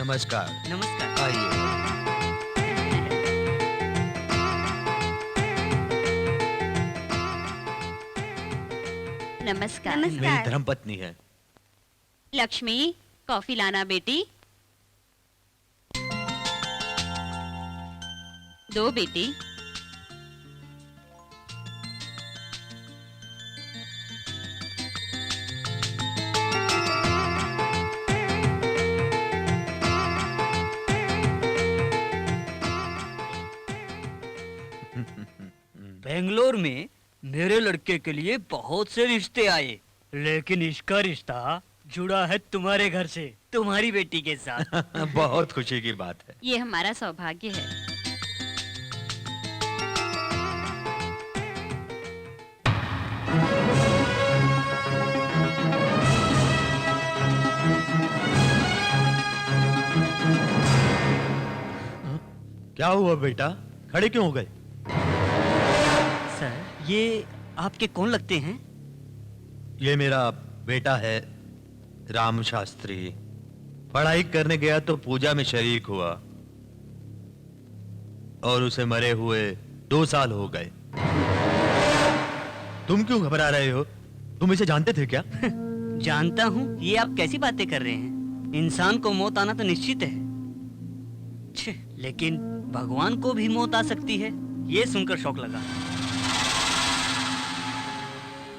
नमस्कार। नमस्कार। आइए। नमस्कार। मेरी धर्मपत्नी है। लक्ष्मी, कॉफी लाना बेटी। दो बेटी। बेंगलोर में मेरे लड़के के लिए बहुत से रिश्ते आए, लेकिन इसका रिश्ता जुड़ा है तुम्हारे घर से, तुम्हारी बेटी के साथ। बहुत खुशी की बात है। ये हमारा सौभाग्य है। क्या हुआ बेटा, खड़े क्यों हो गए? सर, ये आपके कौन लगते हैं? ये मेरा बेटा है राम शास्त्री। पढ़ाई करने गया तो पूजा में शरीक हुआ और उसे मरे हुए 2 साल हो गए। तुम क्यों घबरा रहे हो? तुम इसे जानते थे क्या? जानता हूँ, ये आप कैसी बातें कर रहे हैं? इंसान को मौत आना तो निश्चित है, लेकिन भगवान को भी मौत आ सकती है, ये सुनकर शौक लगा।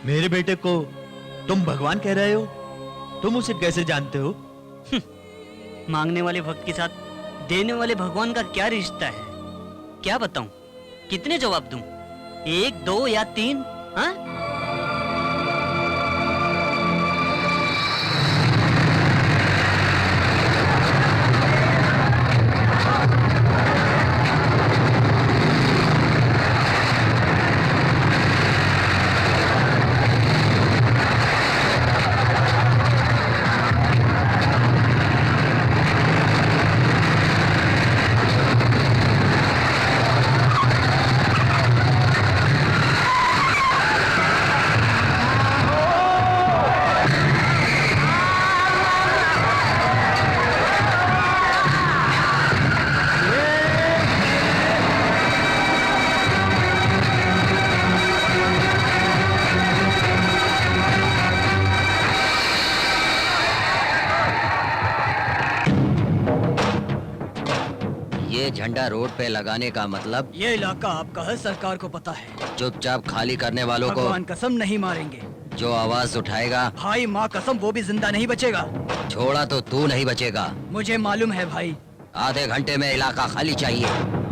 मेरे बेटे को तुम भगवान कह रहे हो? तुम उसे कैसे जानते हो? मांगने वाले भक्त के साथ देने वाले भगवान का क्या रिश्ता है? क्या बताऊं? कितने जवाब दूं? 1, 2 या 3? हाँ? ये झंडा रोड पे लगाने का मतलब? ये इलाका आपका है, सरकार को पता है। चुपचाप खाली करने वालों को भगवान कसम नहीं मारेंगे। जो आवाज उठाएगा, भाई माँ कसम, वो भी जिंदा नहीं बचेगा। छोड़ा तो तू नहीं बचेगा। मुझे मालूम है भाई। आधे घंटे में इलाका खाली चाहिए।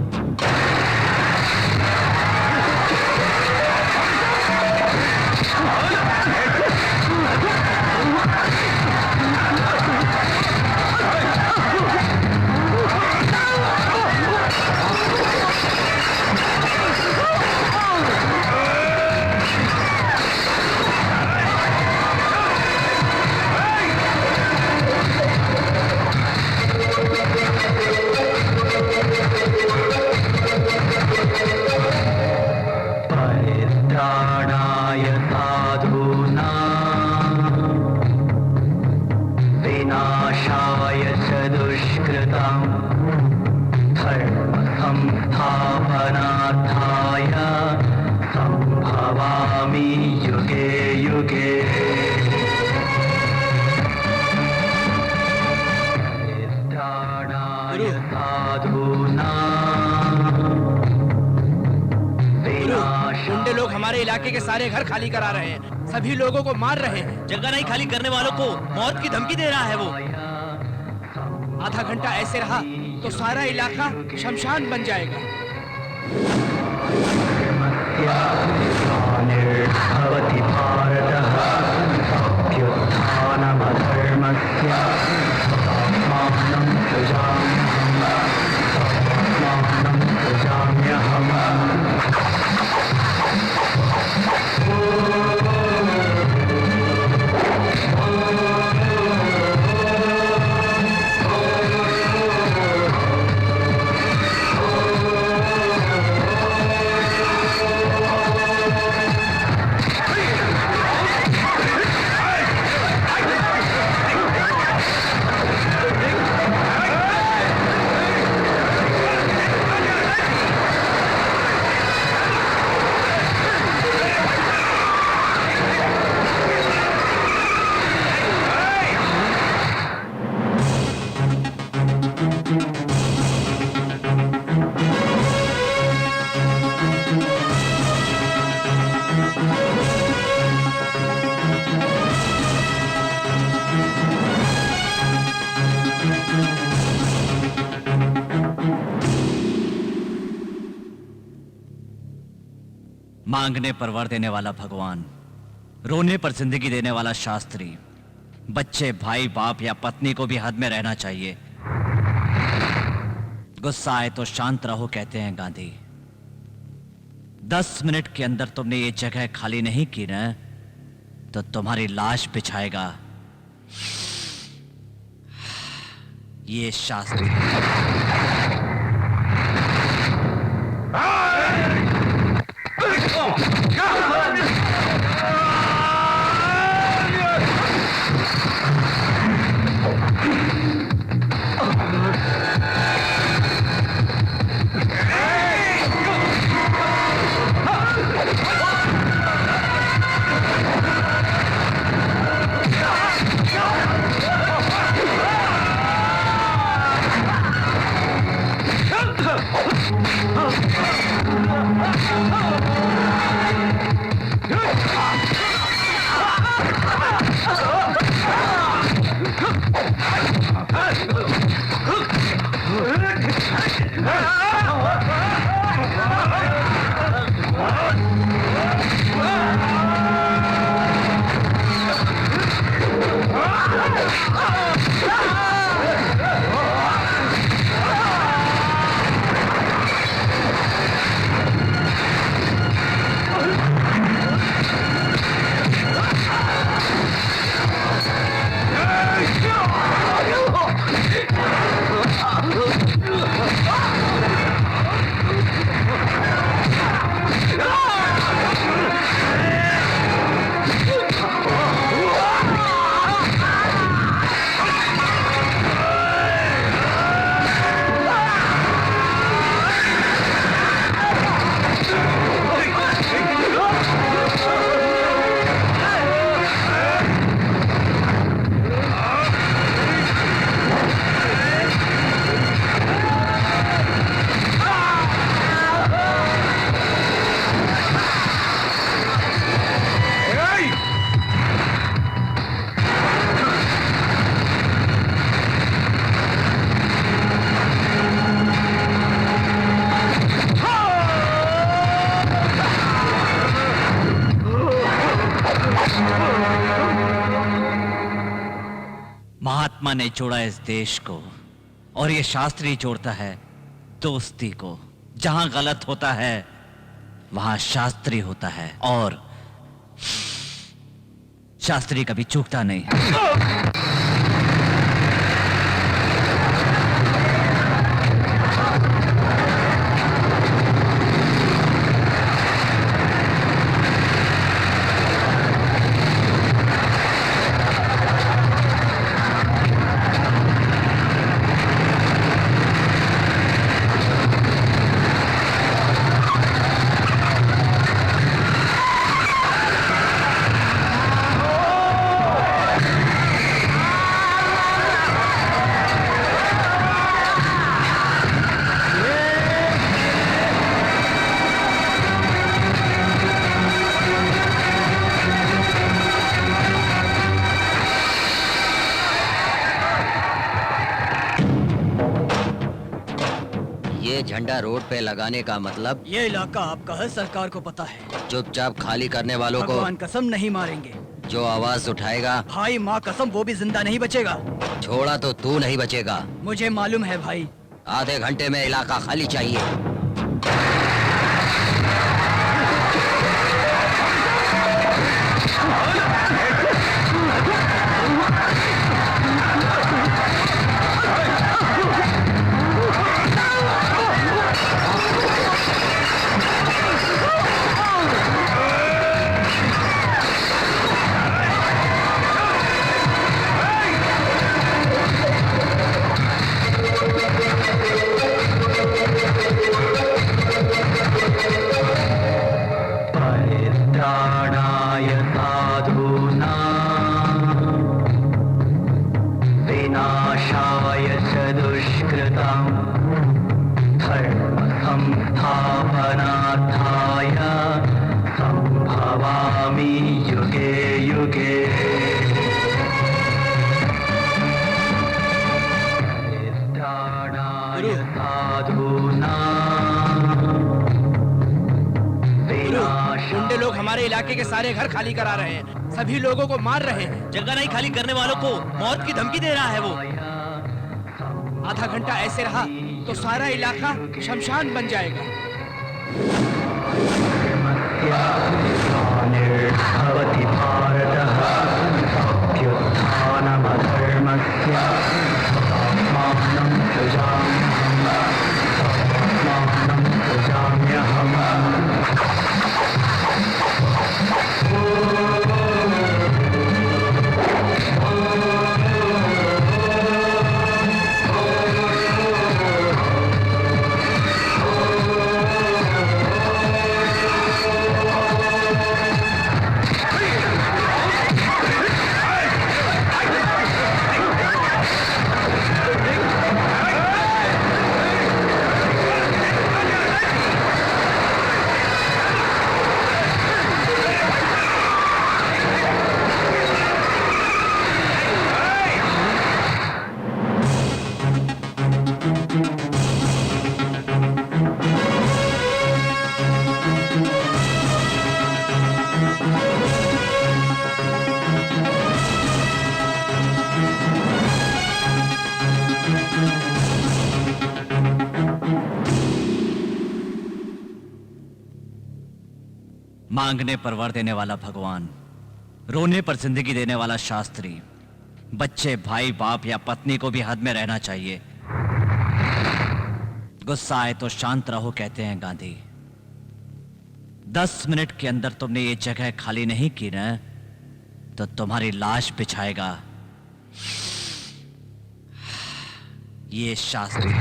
गुंडे लोग हमारे इलाके के सारे घर खाली करा रहे हैं, सभी लोगों को मार रहे हैं। जगह नहीं खाली करने वालों को मौत की धमकी दे रहा है वो। आधा घंटा ऐसे रहा तो सारा इलाका शमशान बन जाएगा। मांगने पर वर देने वाला भगवान, रोने पर जिंदगी देने वाला शास्त्री, बच्चे, भाई, बाप या पत्नी को भी हद में रहना चाहिए। गुस्सा आए तो शांत रहो कहते हैं गांधी। 10 मिनट के अंदर तुमने ये जगह खाली नहीं की ना, तो तुम्हारी लाश बिछाएगा ये शास्त्री। महात्मा ने जोड़ा इस देश को, और ये शास्त्री जोड़ता है दोस्ती को। जहां गलत होता है वहां शास्त्री होता है, और शास्त्री कभी चूकता नहीं। ये झंडा रोड पे लगाने का मतलब? ये इलाका आपका है, सरकार को पता है। चुपचाप खाली करने वालों को भगवान कसम नहीं मारेंगे। जो आवाज उठाएगा, भाई माँ कसम, वो भी जिंदा नहीं बचेगा। छोड़ा तो तू नहीं बचेगा। मुझे मालूम है भाई। आधे घंटे में इलाका खाली चाहिए। गुंडे लोग हमारे इलाके के सारे घर खाली करा रहे हैं, सभी लोगों को मार रहे हैं। जगह नहीं खाली करने वालों को मौत की धमकी दे रहा है वो। आधा घंटा ऐसे रहा तो सारा इलाका शमशान बन जाएगा। निर्भवति भारतः अभ्युत्थानमधर्मस्य आत्मानं सृजाम्यहम्। मांगने पर वर देने वाला भगवान, रोने पर जिंदगी देने वाला शास्त्री, बच्चे, भाई, बाप या पत्नी को भी हद में रहना चाहिए। गुस्सा आए तो शांत रहो कहते हैं गांधी। 10 मिनट के अंदर तुमने ये जगह खाली नहीं की ना, तो तुम्हारी लाश बिछाएगा ये शास्त्री।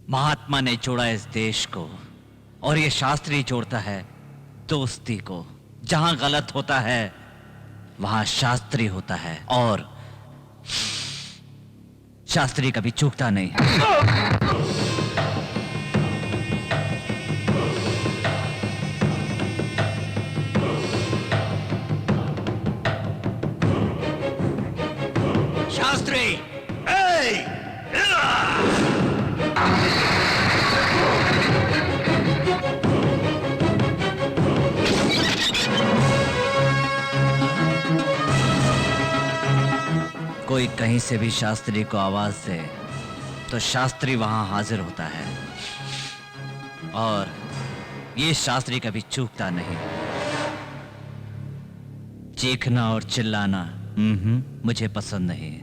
महात्मा ने जोड़ा इस देश को और ये शास्त्री जोड़ता है दोस्ती को। जहां गलत होता है वहां शास्त्री होता है और शास्त्री कभी चूकता नहीं। शास्त्री, कोई कहीं से भी शास्त्री को आवाज दे तो शास्त्री वहां हाजिर होता है और ये शास्त्री कभी चूकता नहीं। चीखना और चिल्लाना मुझे पसंद नहीं है।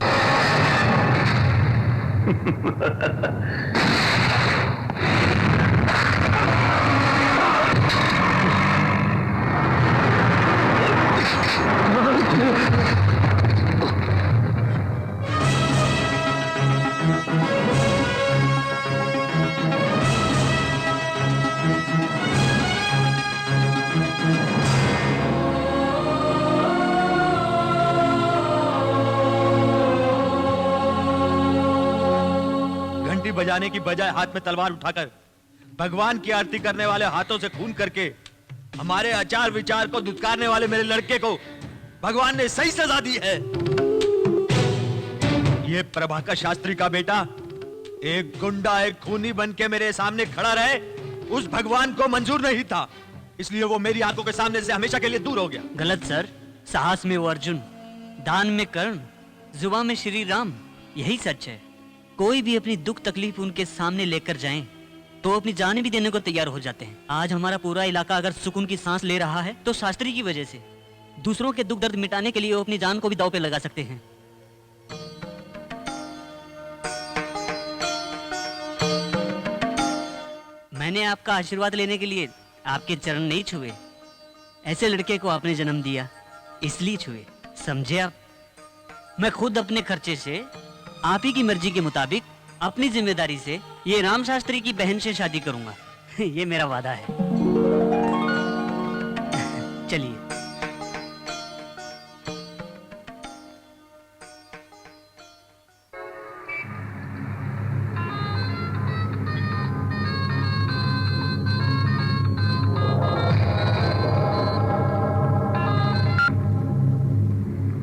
घंटी बजाने की बजाय हाथ में तलवार उठाकर भगवान की आरती करने वाले हाथों से खून करके हमारे आचार विचार को दुत्कारने वाले मेरे लड़के को भगवान ने सही सजा दी है। ये प्रभाकर शास्त्री का बेटा एक गुंडा, एक खूनी बन के मेरे सामने खड़ा रहे, उस भगवान को मंजूर नहीं था, इसलिए वो मेरी आंखों के सामने से हमेशा के लिए दूर हो गया। गलत सर, साहस में वो अर्जुन, दान में कर्ण, जुबान में श्री राम, यही सच है। कोई भी अपनी दुख तकलीफ उनके सामने लेकर जाएं, तो अपनी जान भी देने को तैयार हो जाते हैं। आज हमारा पूरा इलाका अगर सुकून की सांस ले रहा है तो शास्त्री की वजह से। दूसरों के दुख दर्द मिटाने के लिए वो अपनी जान को भी दांव पे लगा सकते हैं। मैंने आपका आशीर्वाद लेने के लिए आपके चरण नहीं छुए, ऐसे लड़के को आपने जन्म दिया इसलिए छुए, समझे आप? मैं खुद अपने खर्चे से, आप ही की मर्जी के मुताबिक, अपनी जिम्मेदारी से ये राम शास्त्री की बहन से शादी करूंगा। ये मेरा वादा है। चलिए।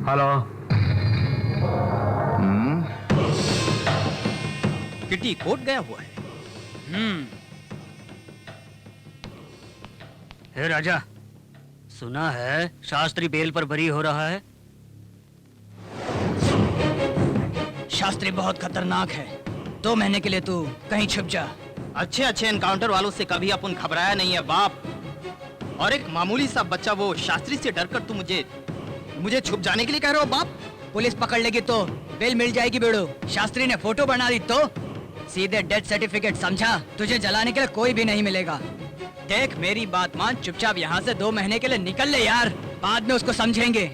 हेलो। किटी कोर्ट गया हुआ है। हे राजा, सुना है शास्त्री बेल पर बरी हो रहा है। शास्त्री बहुत खतरनाक है, 2 महीने के लिए तू कहीं छुप जा। अच्छे अच्छे एनकाउंटर वालों से कभी अपन घबराया नहीं है बाप। और एक मामूली सा बच्चा वो शास्त्री से डरकर तू मुझे छुप जाने के लिए कह रहे हो बाप? पुलिस पकड़ लेगी तो बेल मिल जाएगी बेड़ू। शास्त्री ने फोटो बना दी तो सीधे डेथ सर्टिफिकेट, समझा? तुझे जलाने के लिए कोई भी नहीं मिलेगा। देख मेरी बात मान, चुपचाप यहाँ से 2 महीने के लिए निकल ले यार, बाद में उसको समझेंगे।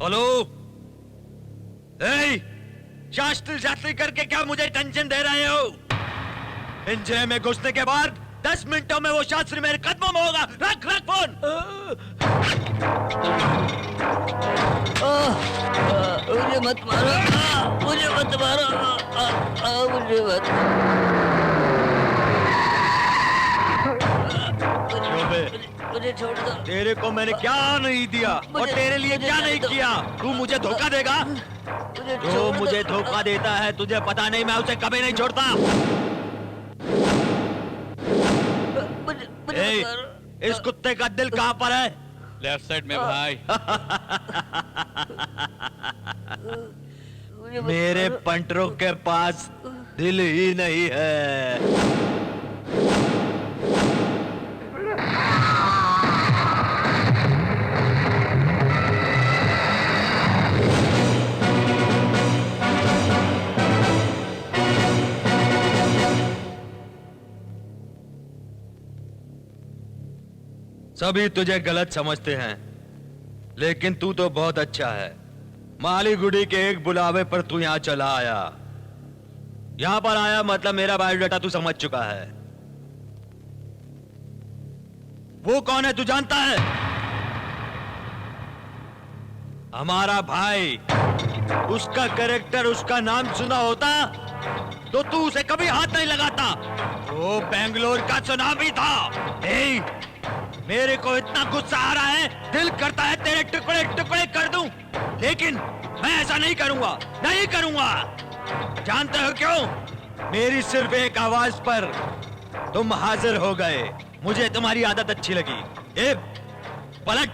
हेलो, शास्त्री शास्त्री करके क्या मुझे टेंशन दे रहे हो? पिंजरे में घुसने के बाद 10 मिनटों में वो शास्त्री मेरे कदमों में होगा। रख फोन। मुझे मत मारो, मुझे मत मारो, मुझे मत। मुझे छोड़ दो। तेरे को मैंने क्या नहीं दिया और तेरे लिए क्या नहीं किया? तू मुझे धोखा देगा? जो मुझे धोखा देता है तुझे पता नहीं, मैं उसे कभी नहीं छोड़ता। इस कुत्ते का दिल कहाँ पर है? लेफ्ट साइड में भाई। मेरे पंटरों के पास दिल ही नहीं है। सभी तुझे गलत समझते हैं, लेकिन तू तो बहुत अच्छा है। मालीगुड़ी के एक बुलावे पर तू यहां चला आया। यहां पर आया मतलब मेरा बायोडाटा तू समझ चुका है। वो कौन है तू जानता है? हमारा भाई। उसका कैरेक्टर, उसका नाम सुना होता तो तू उसे कभी हाथ नहीं लगाता। वो बेंगलोर का चुनावी था। मेरे को इतना गुस्सा आ रहा है, दिल करता है तेरे टुकड़े टुकड़े कर दूं, लेकिन मैं ऐसा नहीं करूंगा, नहीं करूंगा। जानते हो क्यों? मेरी सिर्फ एक आवाज पर तुम हाजिर हो गए। मुझे तुम्हारी आदत अच्छी लगी। ए, पलट।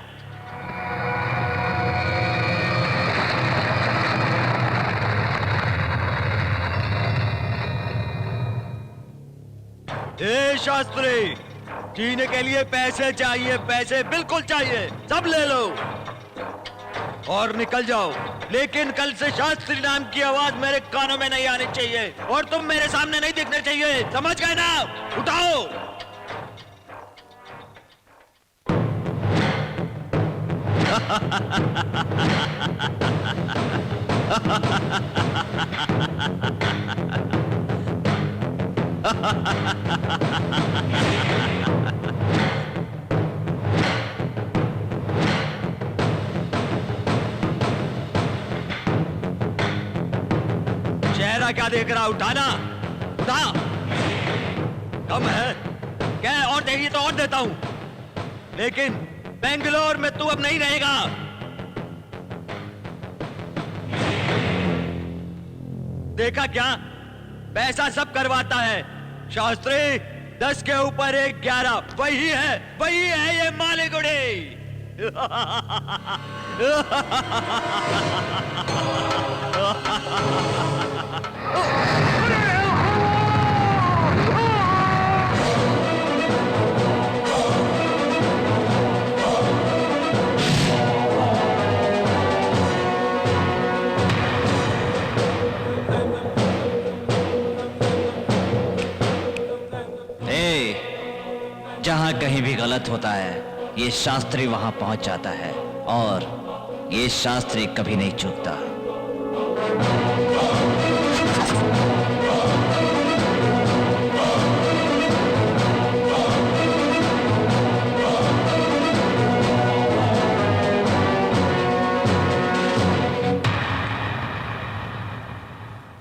ए शास्त्री, जीने के लिए पैसे चाहिए, पैसे बिल्कुल चाहिए, सब ले लो और निकल जाओ। लेकिन कल से शास्त्री नाम की आवाज मेरे कानों में नहीं आनी चाहिए और तुम मेरे सामने नहीं दिखने चाहिए, समझ गए ना? उठाओ। चेहरा क्या देख रहा? उठाना, उठा। कम है क्या? और देगी तो और देता हूं, लेकिन बेंगलोर में तू अब नहीं रहेगा। देखा क्या? पैसा सब करवाता है। शास्त्री, 10 के ऊपर 1 11, वही है ये मालीगुड़ी। जहां कहीं भी गलत होता है, ये शास्त्री वहां पहुंच जाता है और ये शास्त्री कभी नहीं चूकता।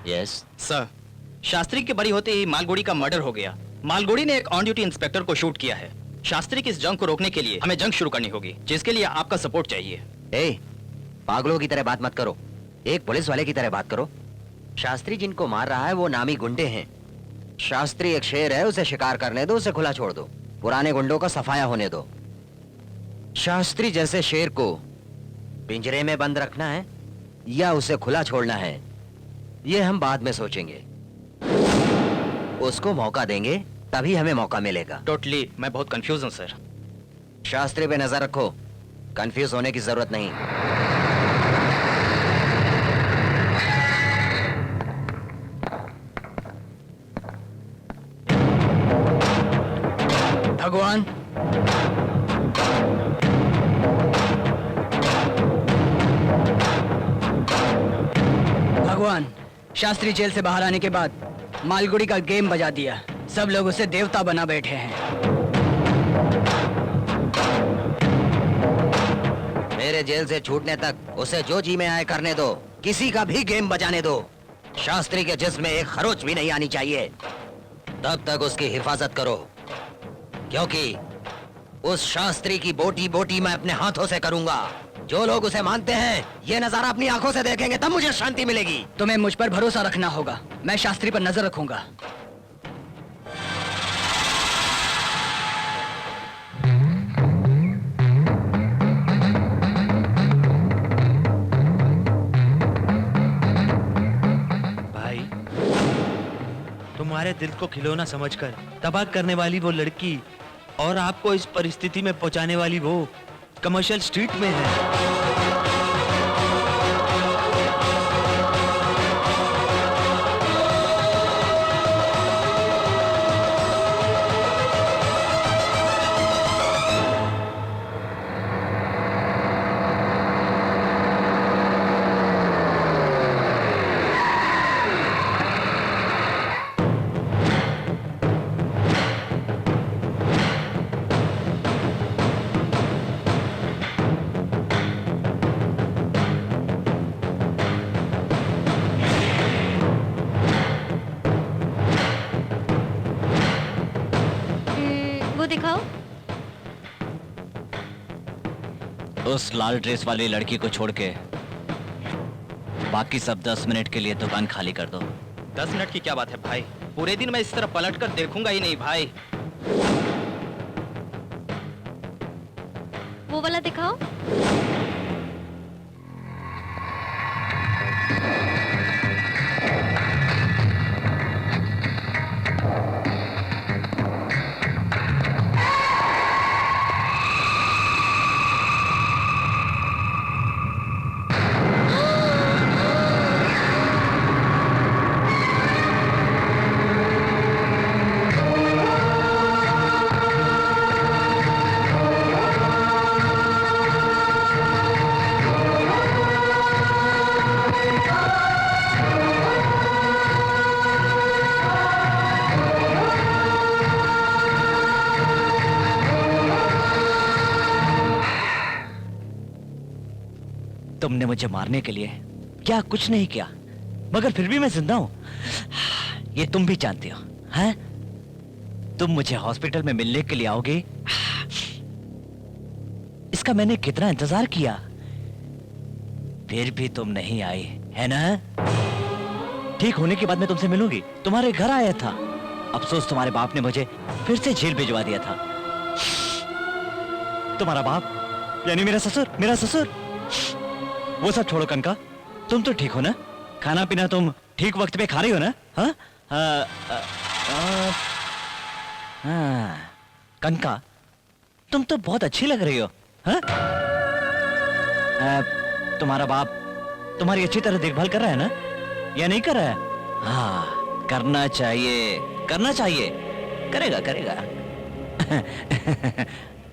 यस सर, शास्त्री के बरी होते ही मालगुड़ी का मर्डर हो गया। मालगुड़ी ने एक ऑन ड्यूटी इंस्पेक्टर को शूट किया है। शास्त्री की इस जंग को रोकने के लिए हमें जंग शुरू करनी होगी, जिसके लिए आपका सपोर्ट चाहिए। पागलों की तरह बात मत करो, एक पुलिस वाले की तरह बात करो। शास्त्री जिनको मार रहा है वो नामी गुंडे हैं। शास्त्री एक शेर है, उसे शिकार करने दो, उसे खुला छोड़ दो, पुराने गुंडों का सफाया होने दो। शास्त्री जैसे शेर को पिंजरे में बंद रखना है या उसे खुला छोड़ना है, ये हम बाद में सोचेंगे। उसको मौका देंगे तभी हमें मौका मिलेगा। टोटली मैं बहुत कंफ्यूज हूं सर। शास्त्री पे नजर रखो, कंफ्यूज होने की जरूरत नहीं। भगवान, भगवान, शास्त्री जेल से बाहर आने के बाद मालगुड़ी का गेम बजा दिया। सब लोग उसे देवता बना बैठे हैं। मेरे जेल से छूटने तक उसे जो जी में आए करने दो, किसी का भी गेम बजाने दो। शास्त्री के जिस्म में एक खरोच भी नहीं आनी चाहिए। तब तक उसकी हिफाजत करो, क्योंकि उस शास्त्री की बोटी बोटी मैं अपने हाथों से करूंगा। जो लोग उसे मानते हैं ये नजारा अपनी आंखों से देखेंगे, तब मुझे शांति मिलेगी। तुम्हें मुझ पर भरोसा रखना होगा। मैं शास्त्री पर नजर रखूंगा। दिल को खिलौना समझकर तबाह करने वाली वो लड़की और आपको इस परिस्थिति में पहुंचाने वाली वो कमर्शियल स्ट्रीट में है। वो दिखाओ। उस लाल ड्रेस वाली लड़की को छोड़ के बाकी सब 10 मिनट के लिए दुकान खाली कर दो। 10 मिनट की क्या बात है भाई, पूरे दिन मैं इस तरफ पलट कर देखूंगा ही नहीं भाई। वो वाला दिखाओ। तुमने मुझे मारने के लिए क्या कुछ नहीं किया, मगर फिर भी मैं जिंदा हूं। ये तुम भी जानते हो, हैं? तुम मुझे हॉस्पिटल में मिलने के लिए आओगे, इसका मैंने कितना इंतजार किया, फिर भी तुम नहीं आई, है ना? ठीक होने के बाद मैं तुमसे मिलूंगी। तुम्हारे घर आया था, अफसोस तुम्हारे बाप ने मुझे फिर से जेल भिजवा दिया था। तुम्हारा बाप यानी मेरा ससुर। वो सब छोड़ो कनका, तुम तो ठीक हो ना? खाना पीना तुम ठीक वक्त पे खा रही हो ना? हाँ? कनका, तुम तो बहुत अच्छी लग रही हो। हाँ? तुम्हारा बाप तुम्हारी अच्छी तरह देखभाल कर रहा है ना, या नहीं कर रहा है? हाँ, करना चाहिए, करेगा।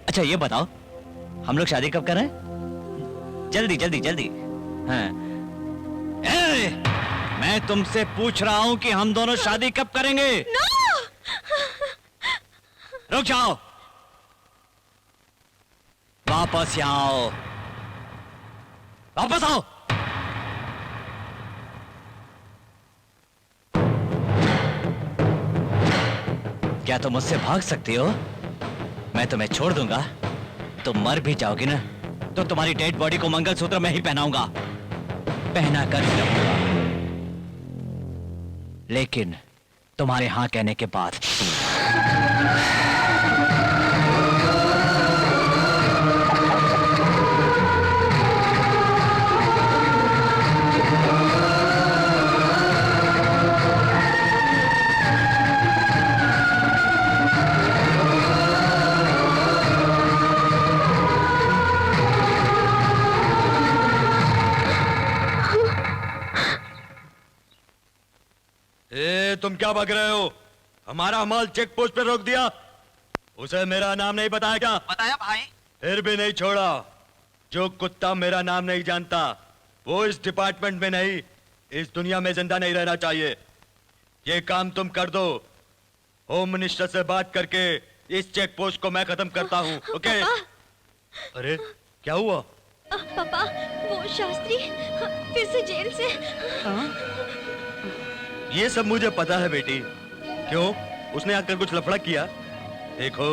अच्छा ये बताओ, हम लोग शादी कब कर रहे हैं? जल्दी। हाँ। मैं तुमसे पूछ रहा हूं कि हम दोनों शादी कब करेंगे? रुक जाओ, वापस आओ। क्या तुम मुझसे भाग सकती हो? मैं तुम्हें छोड़ दूंगा, तुम मर भी जाओगी ना, तो तुम्हारी डेड बॉडी को मंगलसूत्र मैं ही पहनाऊंगा, पहना कर ही रहूंगा। लेकिन तुम्हारे हां कहने के बाद। तुम क्या भाग रहे हो? हमारा माल चेक पोस्ट पे रोक दिया। उसे मेरा नाम नहीं बताया क्या? बताया भाई। फिर भी नहीं छोड़ा। जो कुत्ता मेरा नाम नहीं जानता वो इस डिपार्टमेंट में नहीं, इस दुनिया में जिंदा नहीं रहना चाहिए। ये काम तुम कर दो, होम मिनिस्टर से बात करके इस चेक पोस्ट को मैं खत्म करता हूँ। ओके? अरे क्या हुआ? पापा, वो शास्त्री फिर से जेल से। ये सब मुझे पता है बेटी। क्यों? उसने आकर कुछ लफड़ा किया? देखो,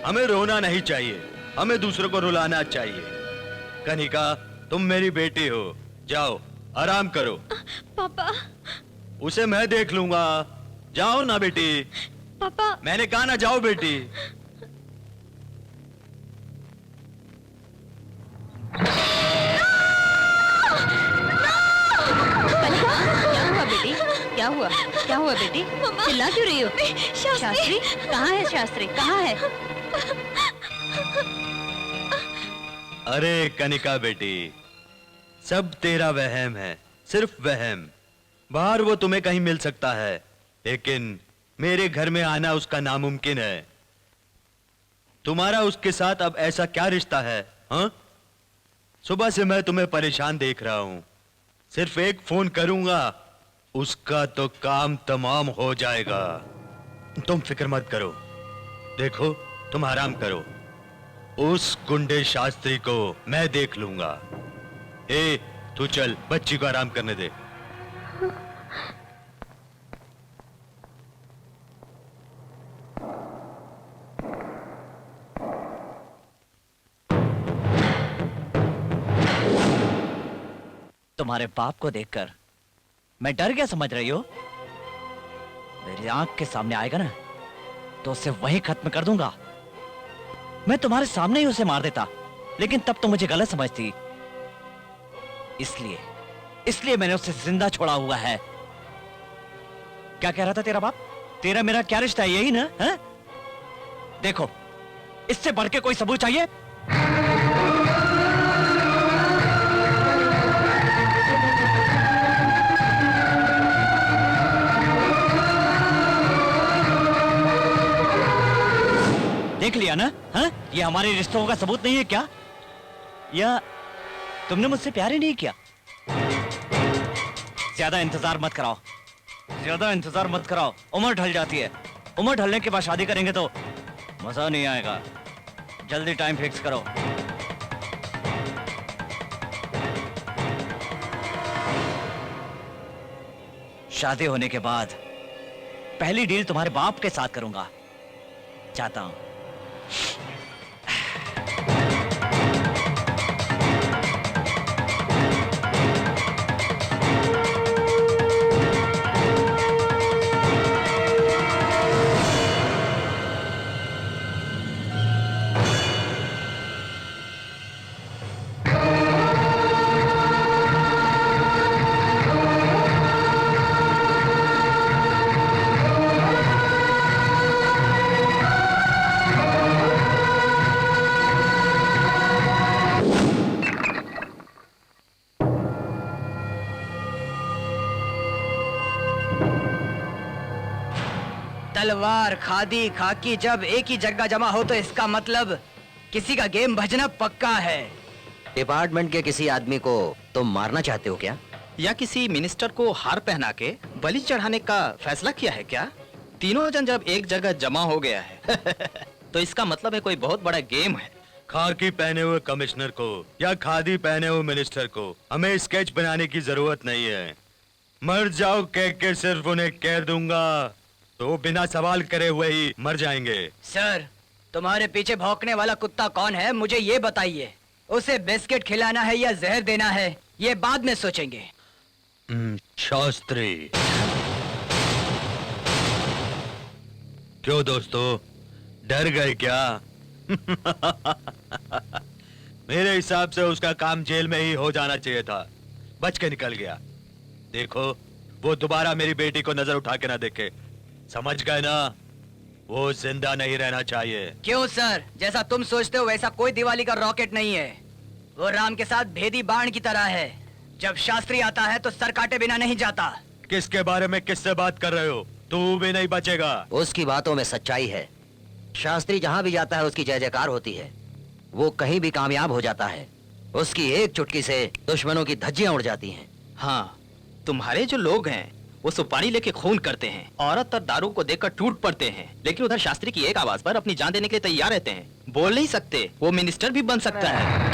हमें रोना नहीं चाहिए, हमें दूसरों को रुलाना चाहिए। कनिका, तुम मेरी बेटी हो, जाओ आराम करो। पापा, उसे मैं देख लूंगा। जाओ ना बेटी। पापा, मैंने कहा ना, जाओ बेटी। क्या हुआ बेटी? क्या हुआ हुआ बेटी? चिल्ला क्यों रही हो? शास्त्री कहाँ है? शास्त्री कहाँ है? अरे कनिका बेटी, सब तेरा वहम है, सिर्फ वहम। बाहर वो तुम्हें कहीं मिल सकता है, लेकिन मेरे घर में आना उसका नामुमकिन है। तुम्हारा उसके साथ अब ऐसा क्या रिश्ता है? हाँ, सुबह से मैं तुम्हें परेशान देख रहा हूं। सिर्फ एक फोन करूंगा, उसका तो काम तमाम हो जाएगा। तुम फिक्र मत करो, देखो तुम आराम करो, उस गुंडे शास्त्री को मैं देख लूंगा। ए, तू चल, बच्ची को आराम करने दे। तुम्हारे बाप को देखकर मैं डर गया समझ रही हो? मेरी आंख के सामने आएगा ना तो उसे वहीं खत्म कर दूंगा। मैं तुम्हारे सामने ही उसे मार देता, लेकिन तब तो मुझे गलत समझती, इसलिए मैंने उसे जिंदा छोड़ा हुआ है। क्या कह रहा था तेरा बाप? तेरा मेरा क्या रिश्ता है, यही ना? है? देखो, इससे बढ़ के कोई सबूत चाहिए? देख लिया ना? हाँ? ये हमारे रिश्तों का सबूत नहीं है क्या? या तुमने मुझसे प्यार ही नहीं किया? ज्यादा इंतजार मत कराओ, ज्यादा इंतजार मत कराओ। उम्र ढल जाती है, उम्र ढलने के बाद शादी करेंगे तो मजा नहीं आएगा। जल्दी टाइम फिक्स करो। शादी होने के बाद पहली डील तुम्हारे बाप के साथ करूंगा। चाहता हूं। तलवार, खादी, खाकी जब एक ही जगह जमा हो तो इसका मतलब किसी का गेम भजना पक्का है। डिपार्टमेंट के किसी आदमी को तुम मारना चाहते हो क्या? या किसी मिनिस्टर को हार पहना के बलि चढ़ाने का फैसला किया है क्या? तीनों जन जब एक जगह जमा हो गया है तो इसका मतलब है कोई बहुत बड़ा गेम है। खाकी पहने हुए कमिश्नर को या खादी पहने हुए मिनिस्टर को हमें स्केच बनाने की जरूरत नहीं है। मर जाओ कह के सिर्फ उन्हें कह दूंगा तो बिना सवाल करे हुए ही मर जाएंगे। सर, तुम्हारे पीछे भौंकने वाला कुत्ता कौन है, मुझे ये बताइए। उसे बिस्किट खिलाना है या जहर देना है, ये बाद में सोचेंगे। शास्त्री। क्यों दोस्तों, डर गए क्या? मेरे हिसाब से उसका काम जेल में ही हो जाना चाहिए था, बच के निकल गया। देखो, वो दोबारा मेरी बेटी को नजर उठा के ना देखे, समझ गए ना? वो जिंदा नहीं रहना चाहिए। क्यों सर, जैसा तुम सोचते हो वैसा कोई दिवाली का रॉकेट नहीं है। वो राम के साथ भेदी बाण की तरह है, जब शास्त्री आता है तो सर काटे बिना नहीं जाता। किसके बारे में किससे बात कर रहे हो? तू भी नहीं बचेगा। उसकी बातों में सच्चाई है। शास्त्री जहां भी जाता है उसकी जय जयकार होती है, वो कहीं भी कामयाब हो जाता है। उसकी एक चुटकी से दुश्मनों की धज्जियां उड़ जाती हैं। हाँ, तुम्हारे जो लोग हैं वो सुपारी लेके खून करते हैं, औरत और दारू को देखकर टूट पड़ते हैं, लेकिन उधर शास्त्री की एक आवाज पर अपनी जान देने के लिए तैयार रहते हैं। बोल नहीं सकते, वो मिनिस्टर भी बन सकता है।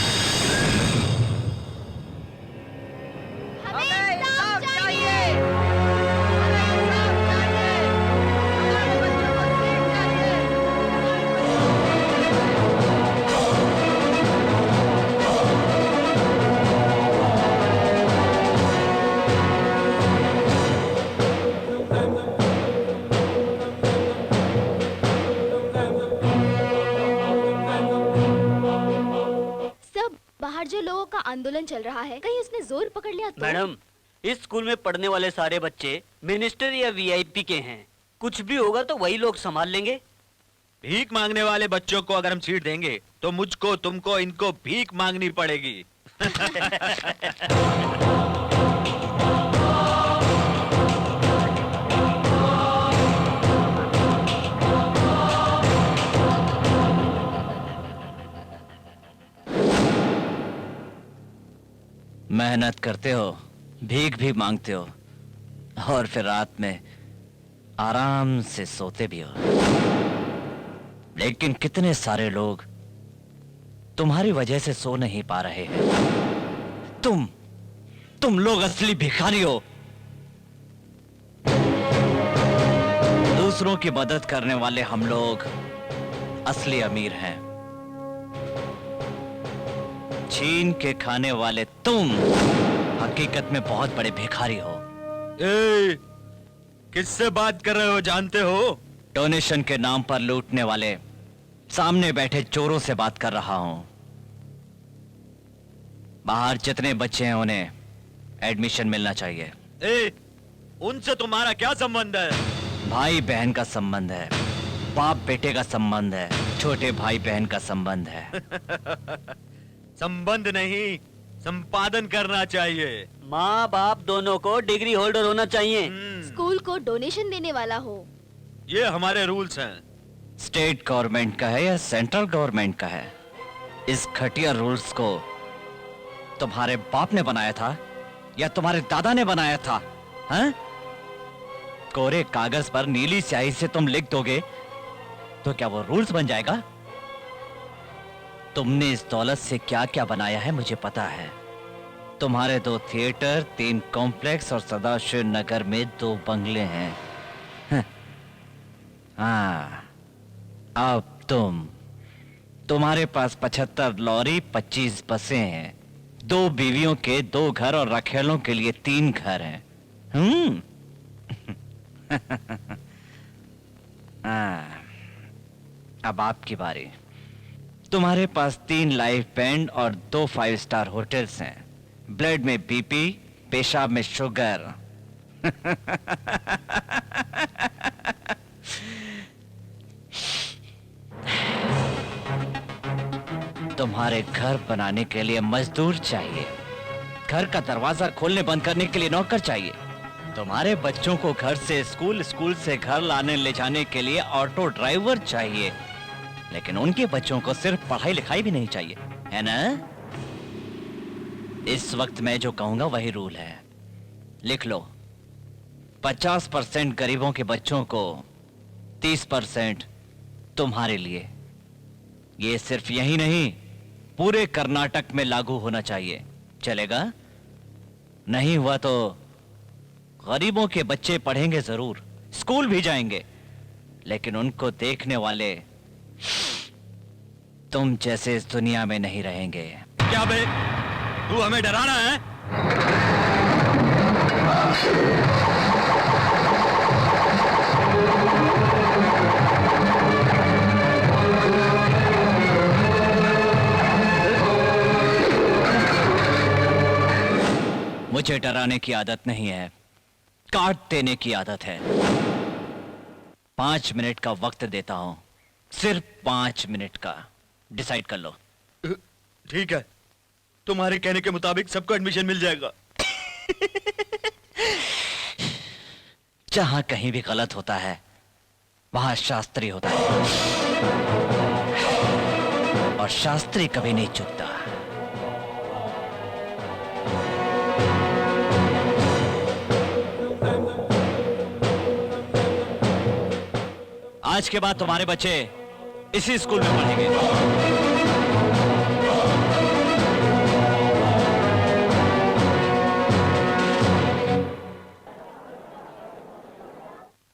बाहर जो लोगों का आंदोलन चल रहा है, कहीं उसने जोर पकड़ लिया तो? मैडम, इस स्कूल में पढ़ने वाले सारे बच्चे मिनिस्टर या वीआईपी के हैं, कुछ भी होगा तो वही लोग संभाल लेंगे। भीख मांगने वाले बच्चों को अगर हम सीट देंगे तो मुझको, तुमको, इनको भीख मांगनी पड़ेगी। मेहनत करते हो, भीख भी मांगते हो, और फिर रात में आराम से सोते भी हो। लेकिन कितने सारे लोग तुम्हारी वजह से सो नहीं पा रहे हैं। तुम लोग असली भिखारी हो। दूसरों की मदद करने वाले हम लोग असली अमीर हैं। छीन के खाने वाले तुम हकीकत में बहुत बड़े भिखारी हो। ए, किससे बात कर रहे हो जानते हो? डोनेशन के नाम पर लूटने वाले सामने बैठे चोरों से बात कर रहा हूं। बाहर जितने बच्चे हैं उन्हें एडमिशन मिलना चाहिए। ए, उनसे तुम्हारा क्या संबंध है? भाई बहन का संबंध है, बाप बेटे का संबंध है, छोटे भाई बहन का संबंध है। संबंध नहीं, संपादन करना चाहिए। माँ बाप दोनों को डिग्री होल्डर होना चाहिए। स्कूल को डोनेशन देने वाला हो। ये हमारे रूल्स हैं। स्टेट गवर्नमेंट का है या सेंट्रल गवर्नमेंट का है? इस घटिया रूल्स को तुम्हारे बाप ने बनाया था या तुम्हारे दादा ने बनाया था? हैं? कोरे कागज पर नीली स्याही से तुम लिख दोगे तो क्या वो रूल्स बन जाएगा? तुमने इस दौलत से क्या क्या बनाया है मुझे पता है। तुम्हारे 2 थिएटर, 3 कॉम्प्लेक्स और सदाशिव नगर में 2 बंगले हैं। हाँ, अब तुम्हारे पास 75 लॉरी, 25 बसें हैं, 2 बीवियों के 2 घर और रखेलों के लिए 3 घर हैं। हाँ, अब आपकी बारी। तुम्हारे पास 3 लाइफ बैंड और 2 5 स्टार होटल्स हैं। ब्लड में बीपी, पेशाब में शुगर। तुम्हारे घर बनाने के लिए मजदूर चाहिए, घर का दरवाजा खोलने बंद करने के लिए नौकर चाहिए, तुम्हारे बच्चों को घर से स्कूल, स्कूल से घर लाने ले जाने के लिए ऑटो ड्राइवर चाहिए। लेकिन उनके बच्चों को सिर्फ पढ़ाई लिखाई भी नहीं चाहिए, है ना? इस वक्त मैं जो कहूंगा वही रूल है, लिख लो। 50% गरीबों के बच्चों को, 30% तुम्हारे लिए। ये सिर्फ यही नहीं, पूरे कर्नाटक में लागू होना चाहिए। चलेगा? नहीं हुआ तो गरीबों के बच्चे पढ़ेंगे जरूर, स्कूल भी जाएंगे, लेकिन उनको देखने वाले तुम जैसे इस दुनिया में नहीं रहेंगे। क्या बे, तू हमें डरा रहा है? मुझे डराने की आदत नहीं है, काट देने की आदत है। 5 मिनट का वक्त देता हूं, सिर्फ 5 मिनट का। डिसाइड कर लो। ठीक है, तुम्हारे कहने के मुताबिक सबको एडमिशन मिल जाएगा। जहां कहीं भी गलत होता है वहां शास्त्री होता है, और शास्त्री कभी नहीं चूकता। आज के बाद तुम्हारे बच्चे इसी स्कूल में पढ़ेंगे।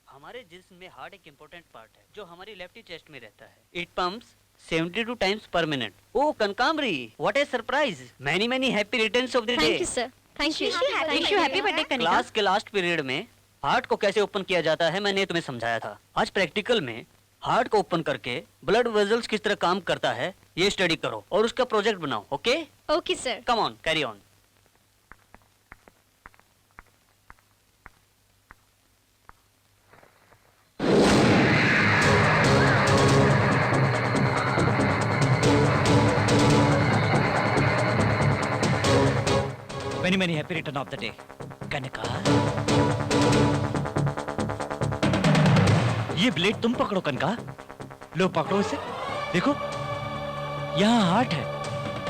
हमारे जिस्म में हार्ट एक इम्पोर्टेंट पार्ट है जो हमारी लेफ्टी चेस्ट में रहता है। It pumps 72 times per minute. Oh कनकामरी, what a surprise! Many many happy returns of the day. Thank you sir. Thank you happy birthday Kanika. Class के लास्ट पीरियड में हार्ट को कैसे ओपन किया जाता है मैंने तुम्हें समझाया था। आज प्रैक्टिकल में हार्ट को ओपन करके ब्लड वेजल्स किस तरह काम करता है ये स्टडी करो और उसका प्रोजेक्ट बनाओ। Okay okay sir. Come on, carry on. Many many happy return of the day कनका। ये ब्लेड तुम पकड़ो कनका। लो पकड़ो इसे। देखो यहाँ हार्ट है,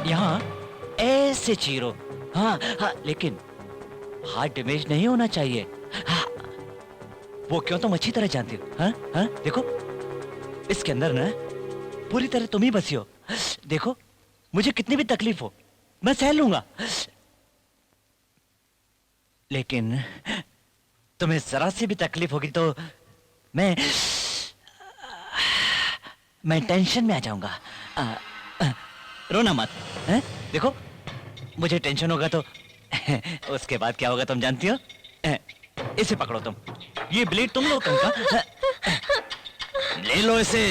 यहाँ ऐसे चीरो। हाँ हाँ, लेकिन हार्ट डैमेज नहीं होना चाहिए। हाँ, वो क्यों तुम अच्छी तरह जानती हो। हाँ हाँ, देखो इसके अंदर ना पूरी तरह तुम ही बसी हो। देखो मुझे कितनी भी तकलीफ हो मैं सह लूंगा, लेकिन तुम्हें जरा सी भी तकलीफ होगी तो मैं टेंशन में आ जाऊंगा। रोना मत। हैं? देखो मुझे टेंशन होगा तो उसके बाद क्या होगा तुम जानती हो। इसे पकड़ो तुम, ये ब्लेड तुम लो कनका। ले लो इसे।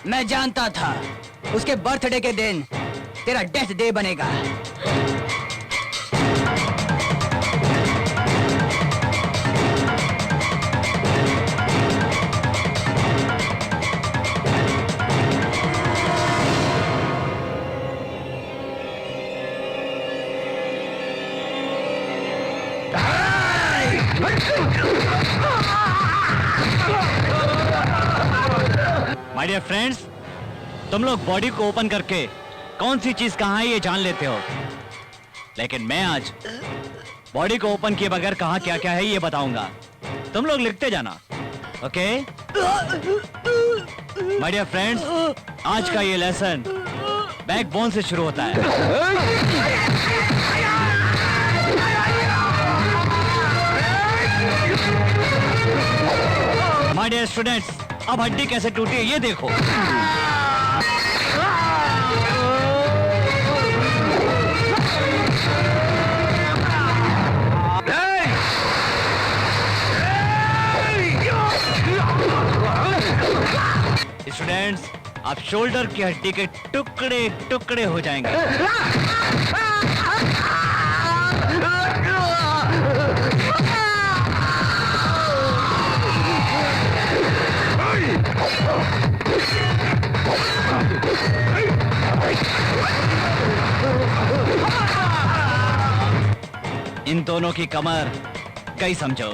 मैं जानता था उसके बर्थडे के दिन तेरा डेथ डे बनेगा। माय डियर फ्रेंड्स, तुम लोग बॉडी को ओपन करके कौन सी चीज कहाँ है ये जान लेते हो, लेकिन मैं आज बॉडी को ओपन किए बगैर कहाँ क्या क्या है ये बताऊंगा। तुम लोग लिखते जाना, ओके? माय डियर फ्रेंड्स, आज का ये लेसन बैकबोन से शुरू होता है। माय डियर स्टूडेंट्स, अब हड्डी कैसे टूटी है ये देखो। स्टूडेंट्स, आप शोल्डर की हड्डी के टुकड़े टुकड़े हो जाएंगे। इन दोनों की कमर कई समझो।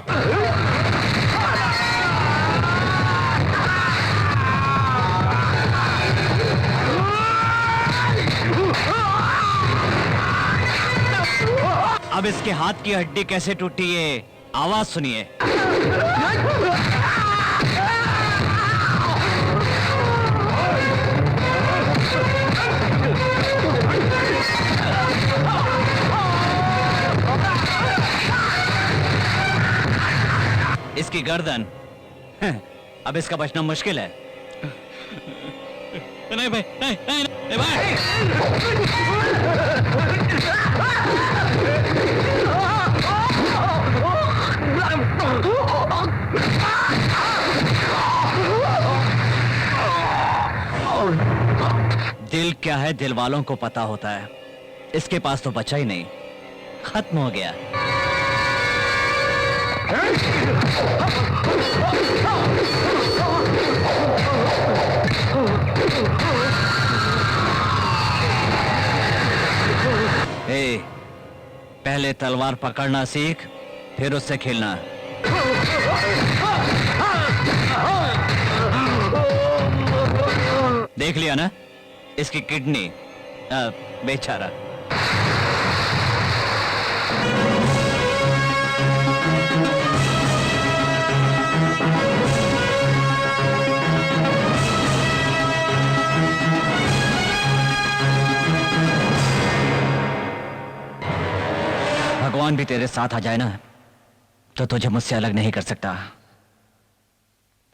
अब इसके हाथ की हड्डी कैसे टूटी है आवाज सुनिए। इसकी गर्दन, अब इसका बचना मुश्किल है। नहीं भाई, नहीं भाई। दिल क्या है दिल वालों को पता होता है, इसके पास तो बचा ही नहीं, खत्म हो गया। पहले तलवार पकड़ना सीख, फिर उससे खेलना। देख लिया ना इसकी किडनी, बेचारा। भगवान भी तेरे साथ आ जाए ना तो तुझे मुझसे अलग नहीं कर सकता।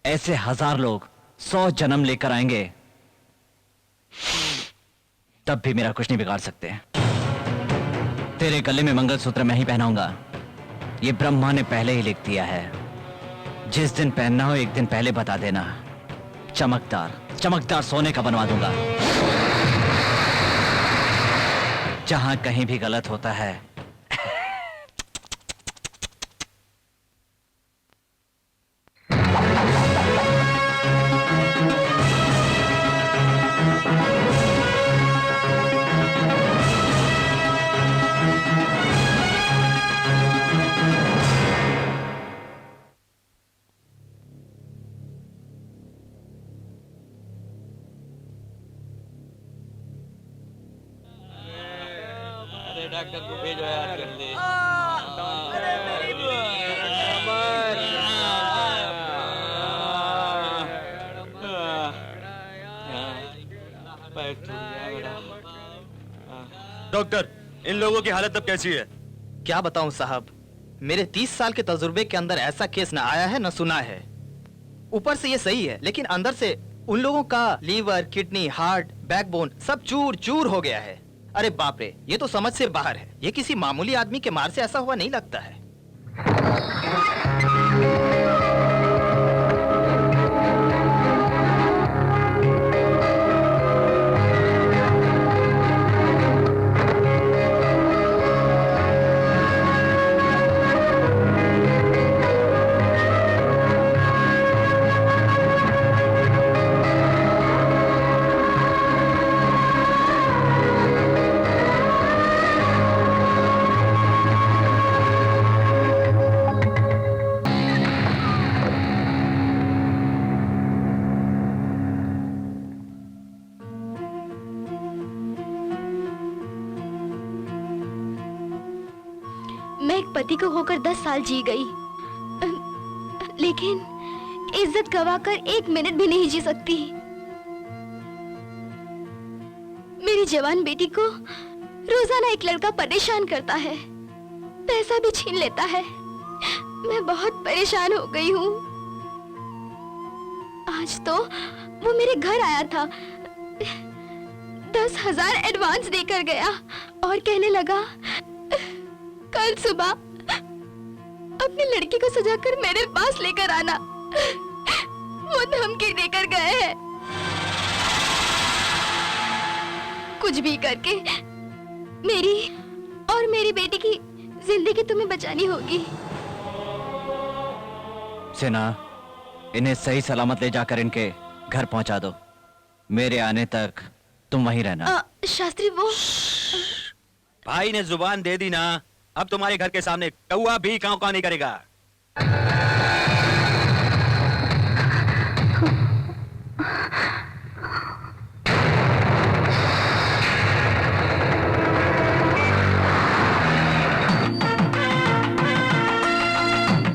ऐसे 1000 लोग 100 जन्म लेकर आएंगे, तब भी मेरा कुछ नहीं बिगाड़ सकते। तेरे गले में मंगलसूत्र मैं ही पहनाऊंगा। ये ब्रह्मा ने पहले ही लिख दिया है। जिस दिन पहनना हो एक दिन पहले बता देना। चमकदार चमकदार सोने का बनवा दूंगा। जहां कहीं भी गलत होता है, डॉक्टर को भेजो यार जल्दी। डॉक्टर, इन लोगों की हालत अब कैसी है? क्या बताऊं साहब, मेरे 30 साल के तजुर्बे के अंदर ऐसा केस न आया है न सुना है। ऊपर से ये सही है, लेकिन अंदर से उन लोगों का लीवर, किडनी, हार्ट, बैकबोन सब चूर चूर हो गया है। अरे बाप रे, ये तो समझ से बाहर है। ये किसी मामूली आदमी के मार से ऐसा हुआ नहीं लगता है। मैं एक पति को होकर 10 साल जी गई, लेकिन इज्जत गवाकर 1 मिनट भी नहीं जी सकती। मेरी जवान बेटी को रोजाना एक लड़का परेशान करता है, पैसा भी छीन लेता है। मैं बहुत परेशान हो गई हूँ। आज तो वो मेरे घर आया था, 10,000 एडवांस देकर गया और कहने लगा कल सुबह अपनी लड़की को सजाकर मेरे पास लेकर आना। वो धमकी देकर गए हैं। कुछ भी करके मेरी और मेरी बेटी की जिंदगी तुम्हें बचानी होगी। सेना, इन्हें सही सलामत ले जाकर इनके घर पहुंचा दो। मेरे आने तक तुम वहीं रहना। शास्त्री, वो भाई ने जुबान दे दी ना, अब तुम्हारे घर के सामने कौवा भी कांव कांव नहीं करेगा।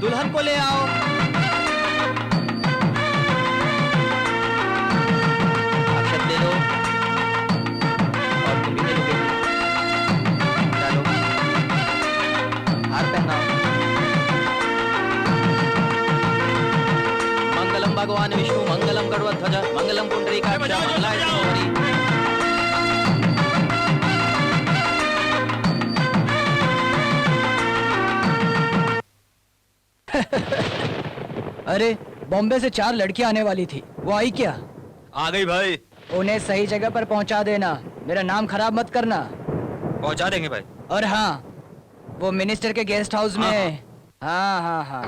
दुल्हन को ले आओ। अक्षत ले लो और तुम भी ले लो बेटी। डालो, हार पहनाओ। मंगलम भगवान विष्णु, मंगलम गरुड़ध्वज, मंगलम पुंडरीकाक्ष, मंगलाय हरि। अरे, बॉम्बे से 4 लड़कियां आने वाली थी, वो आई क्या? आ गई भाई। उन्हें सही जगह पर पहुंचा देना, मेरा नाम खराब मत करना। पहुंचा देंगे भाई। और हाँ, वो मिनिस्टर के गेस्ट हाउस में। हाँ हाँ हाँ,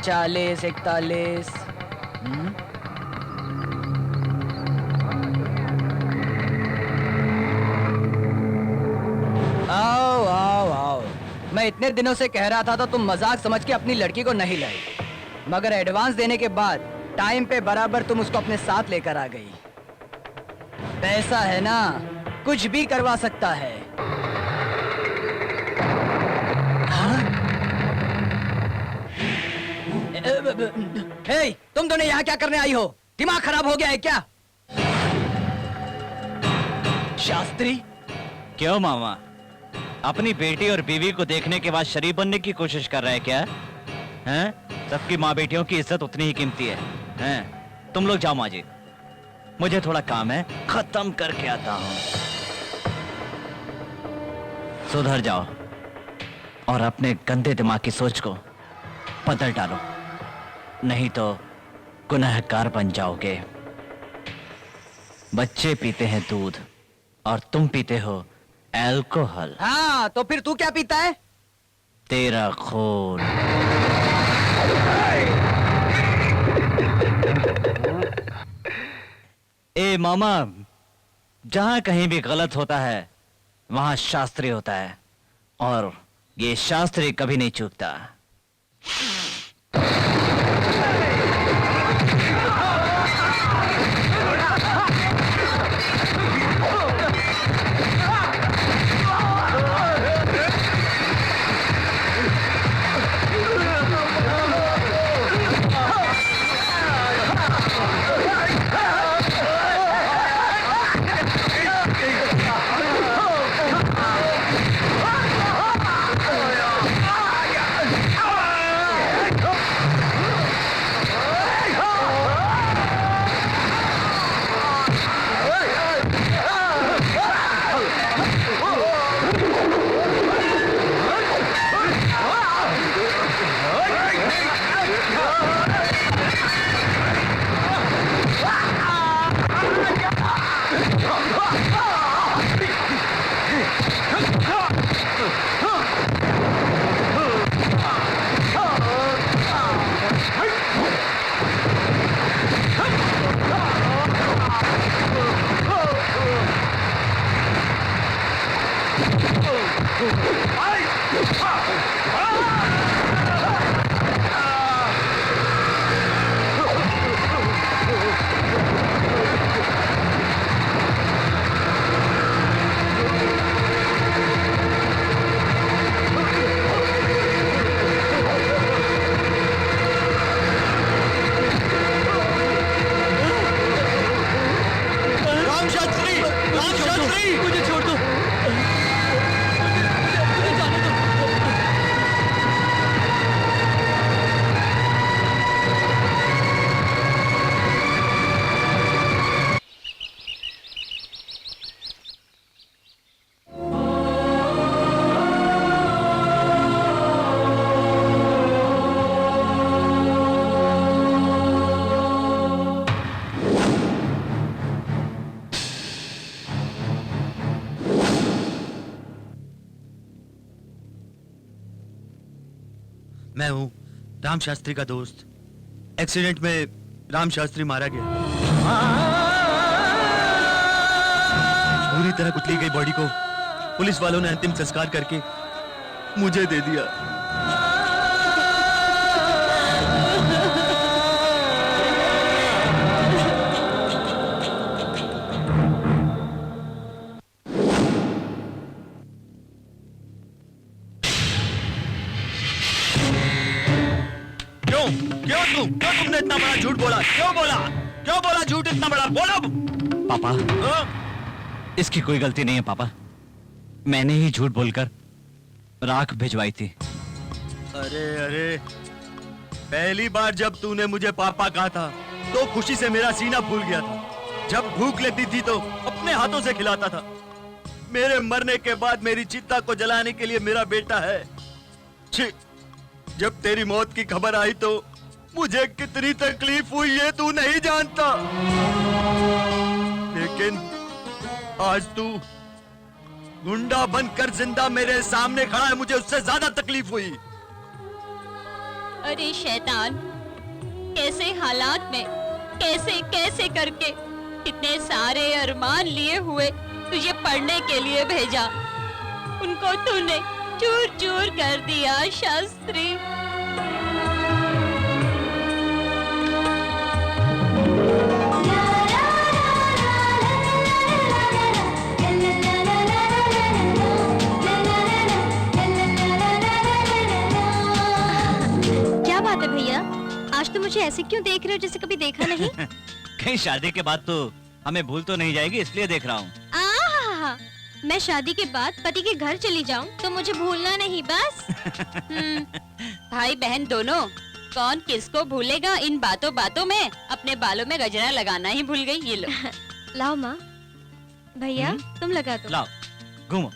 40, 41। आओ आओ आओ। मैं इतने दिनों से कह रहा था तो तुम मजाक समझ के अपनी लड़की को नहीं लाई, मगर एडवांस देने के बाद टाइम पे बराबर तुम उसको अपने साथ लेकर आ गई। पैसा है ना, कुछ भी करवा सकता है। हे, तुम दोनों यहाँ क्या करने आई हो? दिमाग खराब हो गया है क्या? शास्त्री। क्यों मामा, अपनी बेटी और बीवी को देखने के बाद शरीफ बनने की कोशिश कर रहे हैं क्या? हैं? सबकी माँ बेटियों की इज्जत उतनी ही कीमती है, हैं? तुम लोग जाओ माजी, मुझे थोड़ा काम है, खत्म करके आता हूँ। सुधर जाओ और अपने गंदे दिमाग की सोच को बदल डालो, नहीं तो गुनहगार बन जाओगे। बच्चे पीते हैं दूध और तुम पीते हो अल्कोहल। हाँ, तो फिर तू क्या पीता है? तेरा खून। ए मामा, जहां कहीं भी गलत होता है वहां शास्त्री होता है, और ये शास्त्री कभी नहीं चूकता। मुझे छोड़ दो। मुझे जाने दो। मैं हूं राम शास्त्री का दोस्त। एक्सीडेंट में राम शास्त्री मारा गया। पूरी तरह कुचली गई बॉडी को पुलिस वालों ने अंतिम संस्कार करके मुझे दे दिया। क्यों तुमने इतना बड़ा झूठ बोला? क्यों बोला झूठ इतना बड़ा? बोलो पापा। इसकी कोई गलती नहीं है पापा, मैंने ही झूठ बोलकर राख भिजवाई थी। अरे पहली बार जब तूने मुझे पापा कहा था तो खुशी से मेरा सीना फूल गया था। जब भूख लगती थी तो अपने हाथों से खिलाता था। मेरे मरने के बाद मेरी चिता को जलाने के लिए मेरा बेटा है। छी, जब तेरी मौत की खबर आई तो मुझे कितनी तकलीफ हुई ये तू नहीं जानता। लेकिन आज तू गुंडा बनकर जिंदा मेरे सामने खड़ा है, मुझे उससे ज्यादा तकलीफ हुई। अरे शैतान, कैसे हालात में कैसे कैसे करके इतने सारे अरमान लिए हुए तुझे पढ़ने के लिए भेजा, उनको तूने चूर चूर कर दिया शास्त्री। क्या बात है भैया, आज तो मुझे ऐसे क्यों देख रहे हो जैसे कभी देखा नहीं? कहीं शादी के बाद तो हमें भूल तो नहीं जाएगी इसलिए देख रहा हूँ। मैं शादी के बाद पति के घर चली जाऊं तो मुझे भूलना नहीं बस। भाई बहन दोनों, कौन किसको भूलेगा इन बातों बातों में। अपने बालों में गजरा लगाना ही भूल गई। ये लो। लाओ माँ। भैया तुम लगा दो। लाओ घूमो।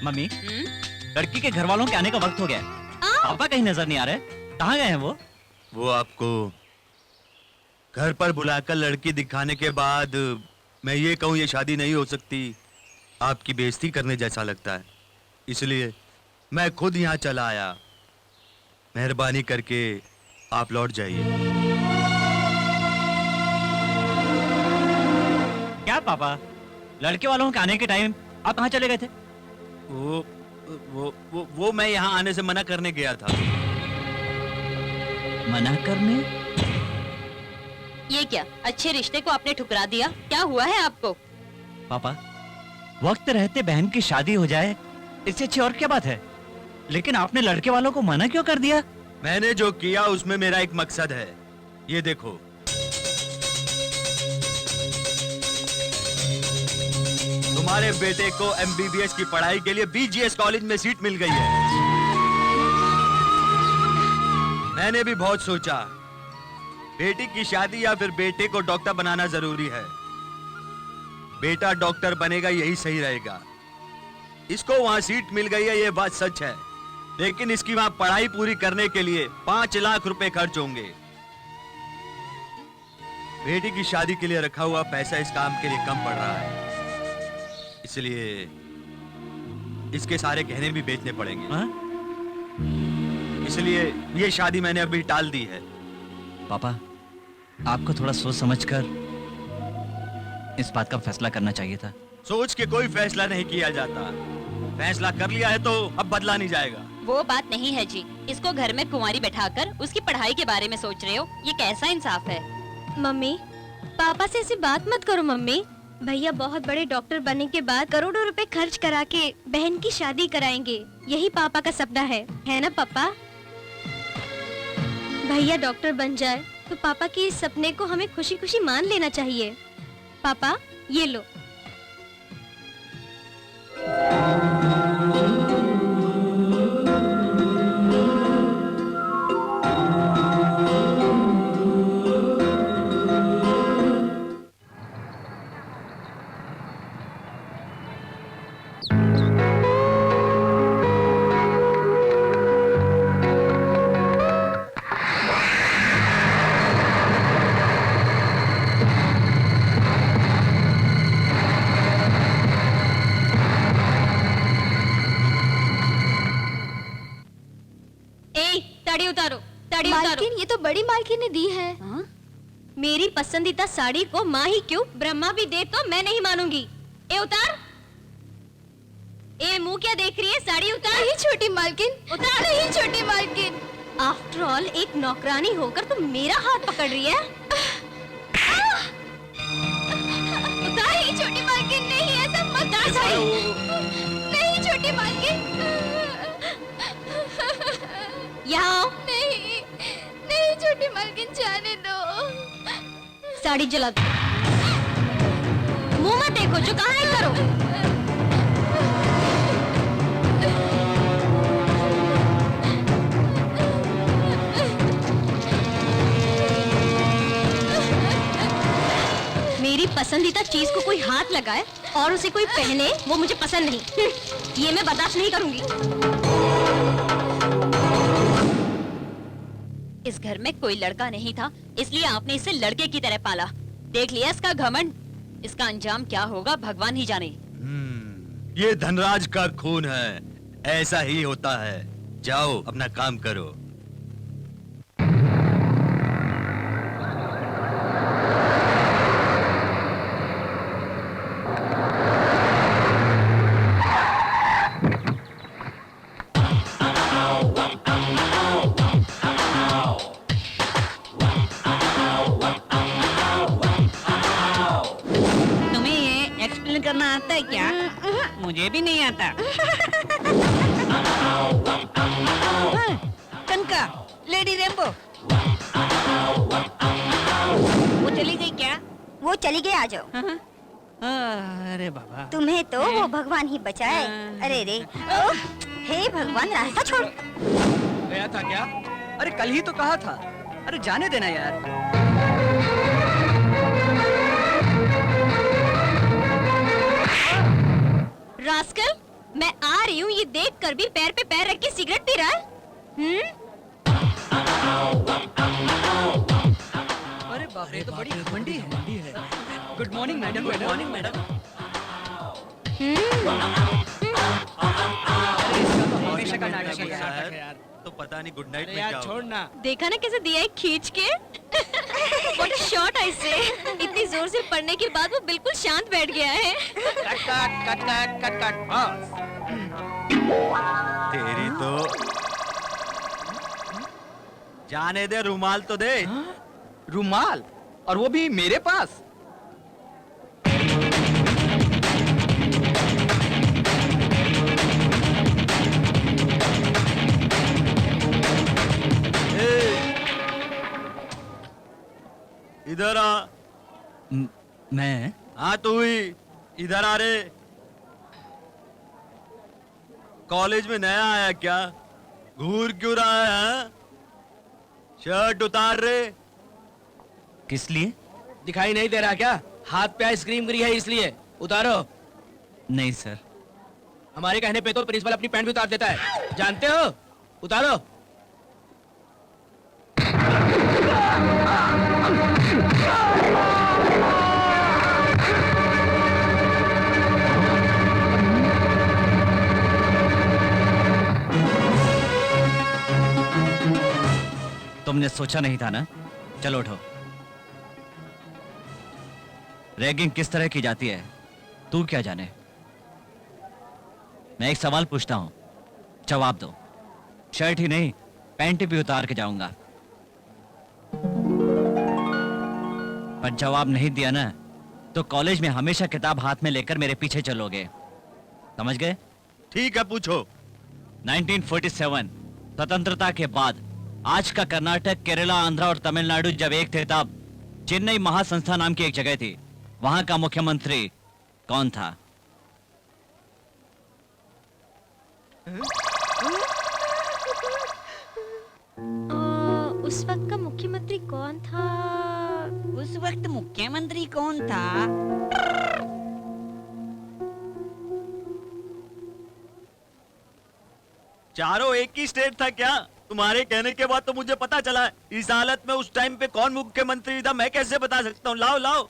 मम्मी, लड़की के घर वालों के आने का वक्त हो गया है। पापा कहीं नजर नहीं आ रहे, कहाँ गए हैं वो? वो आपको घर पर बुलाकर लड़की दिखाने के बाद मैं ये कहूँ ये शादी नहीं हो सकती, आपकी बेइज्जती करने जैसा लगता है, इसलिए मैं खुद यहाँ चला आया। मेहरबानी करके आप लौट जाइए। क्या पापा, लड़के वालों के आने के टाइम आप कहाँ चले गए थे? वो मैं यहाँ आने से मना करने गया था। मना करने? ये क्या, अच्छे रिश्ते को आपने ठुकरा दिया? क्या हुआ है आपको? पापा, वक्त रहते बहन की शादी हो जाए इससे अच्छी और क्या बात है, लेकिन आपने लड़के वालों को मना क्यों कर दिया? मैंने जो किया उसमें मेरा एक मकसद है, ये देखो। तुम्हारे बेटे को MBBS की पढ़ाई के लिए BGS कॉलेज में सीट मिल गई है। मैंने भी बहुत सोचा, बेटी की शादी या फिर बेटे को डॉक्टर बनाना जरूरी है। बेटा डॉक्टर बनेगा यही सही रहेगा। इसको वहां सीट मिल गई है, ये बात सच है, लेकिन इसकी वहां पढ़ाई पूरी करने के लिए 5 लाख रुपए खर्च होंगे। बेटी की शादी के लिए रखा हुआ पैसा इस काम के लिए कम पड़ रहा है, इसलिए इसके सारे गहने भी बेचने पड़ेंगे। इसलिए ये शादी मैंने अभी टाल दी है। पापा, आपको थोड़ा सोच समझकर इस बात का फैसला करना चाहिए था। सोच के कोई फैसला नहीं किया जाता, फैसला कर लिया है तो अब बदला नहीं जाएगा। वो बात नहीं है जी, इसको घर में कुंवारी बैठाकर उसकी पढ़ाई के बारे में सोच रहे हो, ये कैसा इंसाफ है? मम्मी, पापा से ऐसी बात मत करो मम्मी। भैया बहुत बड़े डॉक्टर बनने के बाद करोड़ों रुपए खर्च करा के बहन की शादी कराएंगे, यही पापा का सपना है ना पापा? भैया डॉक्टर बन जाए तो पापा के इस सपने को हमें खुशी खुशी मान लेना चाहिए। पापा ये लो। साड़ी उतारो, साड़ी उतारो। मालकिन, ये तो बड़ी मालकिन ने दी है। मेरी पसंदीदा साड़ी को माँ ही क्यों, ब्रह्मा भी दे तो मैं नहीं मानूंगी। ए उतार। ए मुंह क्या देख रही है, साड़ी उतार। नहीं छोटी मालकिन, उतार। नहीं छोटी मालकिन। आफ्टर ऑल एक नौकरानी होकर तुम मेरा हाथ पकड़ रही है। उतार। नहीं छोटी मालकिन, नहीं ऐसा मत उतार साड़ी। नहीं छोटी मालकिन, यहाँ आओ। नहीं नहीं छोटी मालकिन, जाने दो। साड़ी जला दो। मुंह मत देखो, जो कहा है करो। मेरी पसंदीदा चीज को कोई हाथ लगाए और उसे कोई पहने, वो मुझे पसंद नहीं। ये मैं बर्दाश्त नहीं करूंगी। इस घर में कोई लड़का नहीं था, इसलिए आपने इसे लड़के की तरह पाला। देख लिया इसका घमंड, इसका अंजाम क्या होगा भगवान ही जाने। ये धनराज का खून है, ऐसा ही होता है। जाओ अपना काम करो। करना आता है क्या? मुझे भी नहीं आता। कनका, लेडी रेम्बो, वो चली गई क्या? वो चली गई, आ जाओ। अरे बाबा, तुम्हें तो वो भगवान ही बचाए। अरे रे, हे भगवान, रास्ता छोड़। गया था क्या? अरे कल ही तो कहा था। अरे जाने देना यार। रास्कल, मैं आ रही हूँ ये देख कर भी पैर पे पैर रख के सिगरेट पी रहा है। अरे बाप रे, तो बड़ी घमंडी है। Good morning madam. Good morning madam. हमेशा का नाटक है यार। तो पता नहीं गुड नाइट में यार क्या छोड़ना। देखा ना कैसे दिया है खींच के। What a shot I say। इतनी जोर से पढ़ने के बाद वो बिल्कुल शांत बैठ गया है। कट बस। तेरी तो जाने दे, रुमाल तो दे। रुमाल, और वो भी मेरे पास। इधर आ। मैं हाँ तू ही, इधर आ रे। कॉलेज में नया आया क्या? घूर क्यों रहा है हाँ? शर्ट उतार रे। किस लिए? दिखाई नहीं दे रहा क्या? हाथ पे आइसक्रीम गिरी है इसलिए। उतारो। नहीं सर। हमारे कहने पे तो प्रिंसिपल अपनी पैंट भी उतार देता है, जानते हो? उतारो। तुमने सोचा नहीं था ना? चलो उठो। रैगिंग किस तरह की जाती है तू क्या जाने? मैं एक सवाल पूछता हूं, जवाब दो। शर्ट ही नहीं, पैंट भी उतार के जाऊंगा। पर जवाब नहीं दिया ना तो कॉलेज में हमेशा किताब हाथ में लेकर मेरे पीछे चलोगे, समझ गए? ठीक है, पूछो। 1947 स्वतंत्रता के बाद आज का कर्नाटक, केरला, आंध्रा और तमिलनाडु जब एक थे तब चेन्नई महासंस्था नाम की एक जगह थी। वहां का मुख्यमंत्री कौन था? उस वक्त का मुख्यमंत्री कौन था? उस वक्त मुख्यमंत्री कौन था? चारों एक ही स्टेट था क्या? तुम्हारे कहने के बाद तो मुझे पता चला। इस हालत में उस टाइम पे कौन मुख्यमंत्री था मैं कैसे बता सकता हूँ? लाओ लाओ।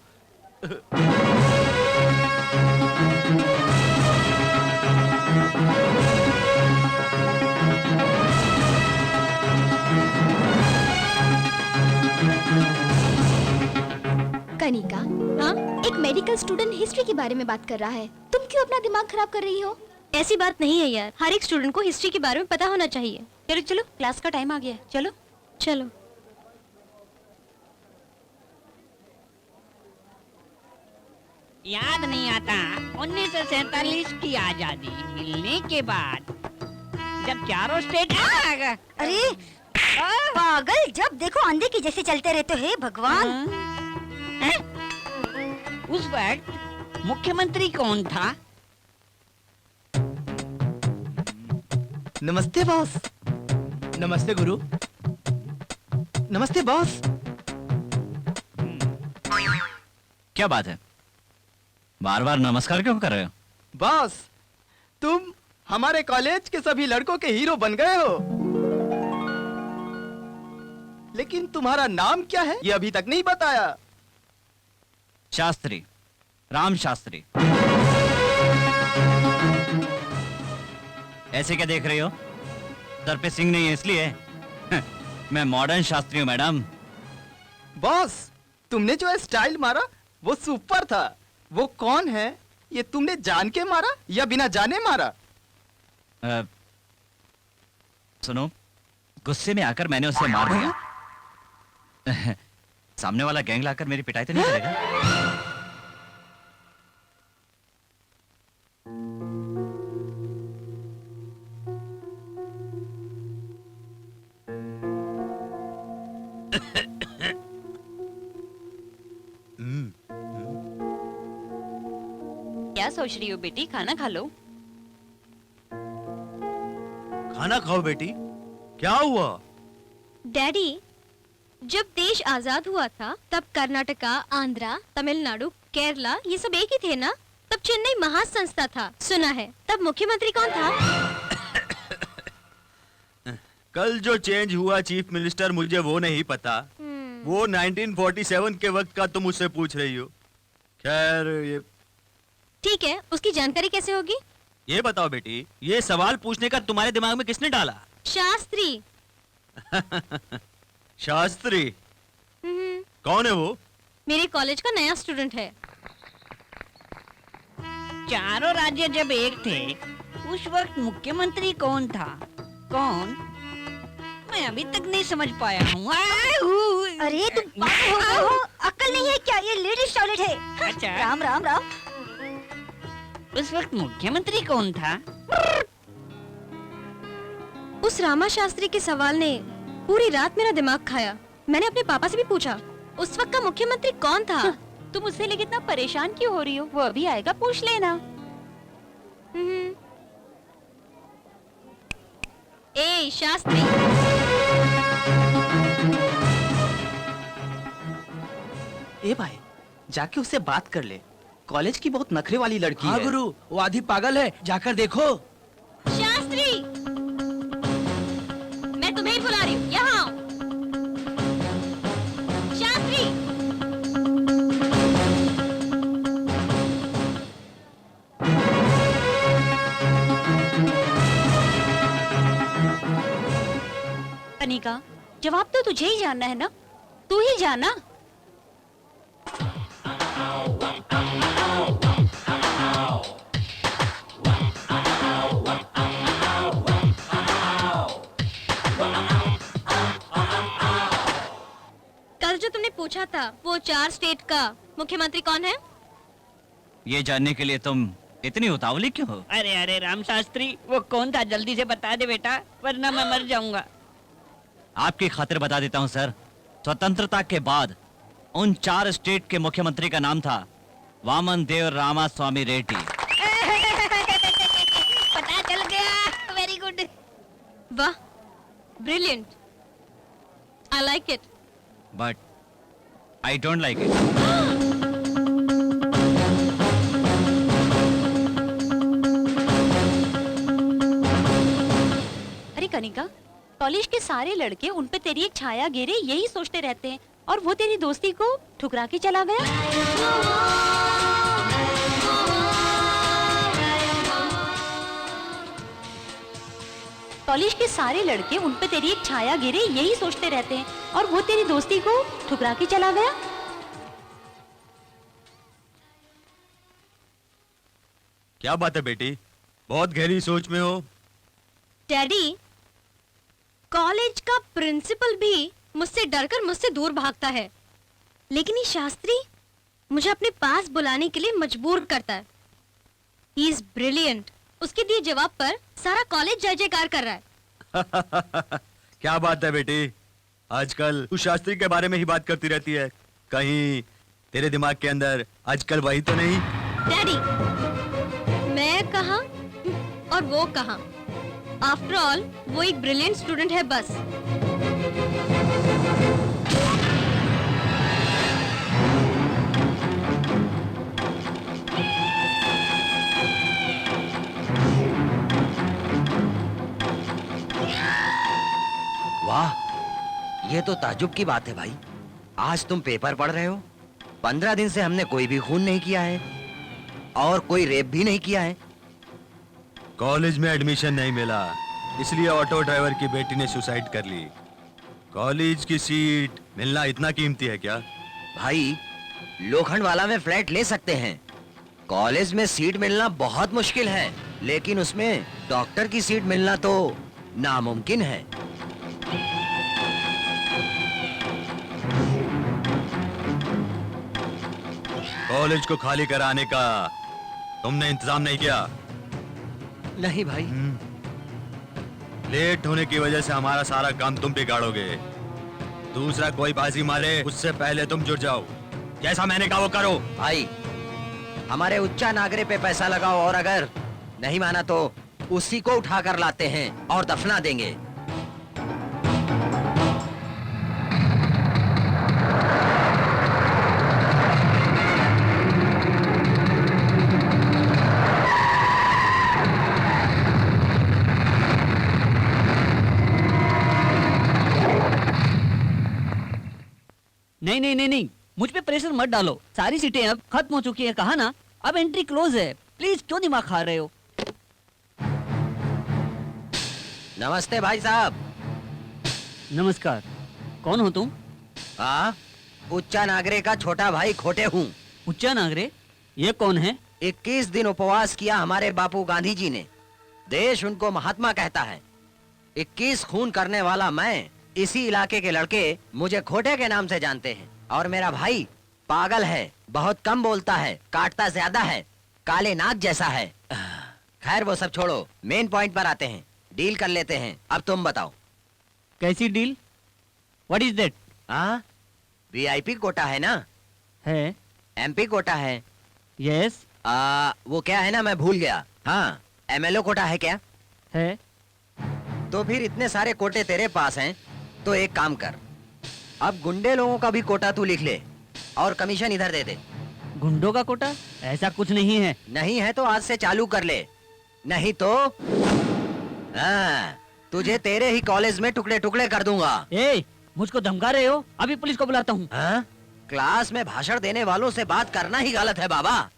कनिका, हाँ? एक मेडिकल स्टूडेंट हिस्ट्री के बारे में बात कर रहा है। तुम क्यों अपना दिमाग खराब कर रही हो? ऐसी बात नहीं है यार, हर एक स्टूडेंट को हिस्ट्री के बारे में पता होना चाहिए। चलो चलो, क्लास का टाइम आ गया, चलो। चलो। याद नहीं आता 1947 की आजादी मिलने के बाद जब चारों स्टेट अरे पागल, जब देखो अंधे की जैसे चलते रहते हो। हे भगवान। उस वक्त मुख्यमंत्री कौन था? नमस्ते बॉस। नमस्ते गुरु। नमस्ते बॉस। क्या बात है, बार बार नमस्कार क्यों कर रहे हो? बॉस, तुम हमारे कॉलेज के सभी लड़कों के हीरो बन गए हो। लेकिन तुम्हारा नाम क्या है ये अभी तक नहीं बताया। शास्त्री, राम शास्त्री। ऐसे क्या देख रही हो? सर पे सिंह नहीं है इसलिए? मैं मॉडर्न शास्त्री हूं मैडम। बॉस, तुमने जो स्टाइल मारा वो सुपर था। वो कौन है? ये तुमने जान के मारा या बिना जाने मारा? सुनो, गुस्से में आकर मैंने उसे मार दिया। सामने वाला गैंग लाकर मेरी पिटाई तो नहीं करेगा? सोच रही हो बेटी? खाना खा लो। खाना खाओ बेटी। क्या हुआ? डैडी, जब देश आजाद हुआ था तब कर्नाटका, आंध्रा, तमिलनाडु, केरला ये सब एक ही थे ना? तब चेन्नई महासंस्था था, सुना है। तब मुख्यमंत्री कौन था? कल जो चेंज हुआ चीफ मिनिस्टर, मुझे वो नहीं पता। वो 1947 के वक्त का तुम मुझसे पूछ रही हो। खैर ये ठीक है, उसकी जानकारी कैसे होगी? ये बताओ बेटी, ये सवाल पूछने का तुम्हारे दिमाग में किसने डाला? शास्त्री। शास्त्री? कौन है वो? मेरे कॉलेज का नया स्टूडेंट है। चारों राज्य जब एक थे उस वक्त मुख्यमंत्री कौन था? कौन? मैं अभी तक नहीं समझ पाया हूँ। अरे तुम पागल हो गए हो? अक्ल नहीं है क्या? ये लेडीज टॉयलेट है। अच्छा। राम राम राम। उस वक्त मुख्यमंत्री कौन था? उस रामा शास्त्री के सवाल ने पूरी रात मेरा दिमाग खाया। मैंने अपने पापा से भी पूछा, उस वक्त का मुख्यमंत्री कौन था? तुम उससे लेके इतना परेशान क्यों हो रही हो? वो अभी आएगा, पूछ लेना। ए शास्त्री। ए भाई, जाके उससे बात कर ले। कॉलेज की बहुत नखरे वाली लड़की हाँ है। गुरु, वो आधी पागल है, जाकर देखो। शास्त्री, मैं तुम्हें ही बुला रही हूँ, यहाँ आओ। शास्त्री। अनिका, जवाब तो तुझे ही जानना है ना? तू ही जाना। कल जो तुमने पूछा था, वो 4 स्टेट का मुख्यमंत्री कौन है? ये जानने के लिए तुम इतनी उतावली क्यों हो? अरे अरे राम शास्त्री, वो कौन था? जल्दी से बता दे बेटा, वरना मैं मर जाऊंगा। आपकी खातिर बता देता हूँ सर। स्वतंत्रता के बाद उन 4 स्टेट के मुख्यमंत्री का नाम था वामन देव रामा स्वामी रेड्डी। पता चल गया। Very good. वाह, brilliant. I like it. But I don't like it. अरे कनिका, कॉलेज के सारे लड़के उन पे तेरी एक छाया गिरे यही सोचते रहते हैं, और वो तेरी दोस्ती को ठुकरा के चला गया। कॉलेज के सारे लड़के उन पे तेरी एक छाया गिरे यही सोचते रहते हैं, और वो तेरी दोस्ती को ठुकरा के चला गया। क्या बात है बेटी, बहुत गहरी सोच में हो। डैडी, कॉलेज का प्रिंसिपल भी मुझसे डरकर मुझसे दूर भागता है, लेकिन ये शास्त्री मुझे अपने पास बुलाने के लिए मजबूर करता है। He is brilliant. उसके दिए जवाब पर सारा कॉलेज जय जयकार कर रहा है। क्या बात है बेटी, आजकल तू शास्त्री के बारे में ही बात करती रहती है। कहीं तेरे दिमाग के अंदर आजकल वही तो नहीं? डैडी, मैं कहाँ और वो कहाँ? आफ्टर ऑल वो एक ब्रिलियंट स्टूडेंट है बस। वाह, ये तो ताज्जुब की बात है भाई। आज तुम पेपर पढ़ रहे हो। 15 दिन से हमने कोई भी खून नहीं किया है और कोई रेप भी नहीं किया है। कॉलेज में एडमिशन नहीं मिला, इसलिए ऑटो ड्राइवर की बेटी ने सुसाइड कर ली। कॉलेज की सीट मिलना इतना कीमती है क्या? भाई, लोखंड वाला में फ्लैट ले सकते हैं, कॉलेज में सीट मिलना बहुत मुश्किल है, लेकिन उसमें डॉक्टर की सीट मिलना तो नामुमकिन है। कॉलेज को खाली कराने का तुमने इंतजाम नहीं किया? नहीं भाई। लेट होने की वजह से हमारा सारा काम तुम बिगाड़ोगे। दूसरा कोई बाजी मारे उससे पहले तुम जुट जाओ। जैसा मैंने कहा वो करो। भाई, हमारे उच्चा नागरे पे पैसा लगाओ और अगर नहीं माना तो उसी को उठा कर लाते हैं और दफना देंगे। नहीं नहीं नहीं नहीं, मुझ पे प्रेशर मत डालो। सारी सीटें अब खत्म हो चुकी हैं, कहा ना। अब एंट्री क्लोज है, प्लीज क्यों दिमाग खा रहे हो? नमस्ते भाई साहब। नमस्कार, कौन हो तुम? उच्चा नागरे का छोटा भाई खोटे हूँ। उच्चा नागरे? ये कौन है? 21 दिन उपवास किया हमारे बापू गांधी जी ने। देश उनको महात्मा कहता है। 21 खून करने वाला मैं, इसी इलाके के लड़के मुझे खोटे के नाम से जानते हैं। और मेरा भाई पागल है, बहुत कम बोलता है, काटता ज्यादा है, काले नाग जैसा है। खैर वो सब छोड़ो, मेन पॉइंट पर आते हैं। डील कर लेते हैं, अब तुम बताओ। कैसी deal? What is that? VIP quota है ना? है। MP कोटा है? यस। वो क्या है ना, मैं भूल गया। हाँ, MLO कोटा है क्या? है। तो फिर इतने सारे कोटे तेरे पास हैं, तो एक काम कर, अब गुंडे लोगों का भी कोटा तू लिख ले और कमीशन इधर दे दे। गुंडों का कोटा? ऐसा कुछ नहीं है। नहीं है तो आज से चालू कर ले, नहीं तो तुझे तेरे ही कॉलेज में टुकड़े टुकड़े कर दूंगा। मुझको धमका रहे हो? अभी पुलिस को बुलाता हूँ। क्लास में भाषण देने वालों से बात करना ही गलत है बाबा।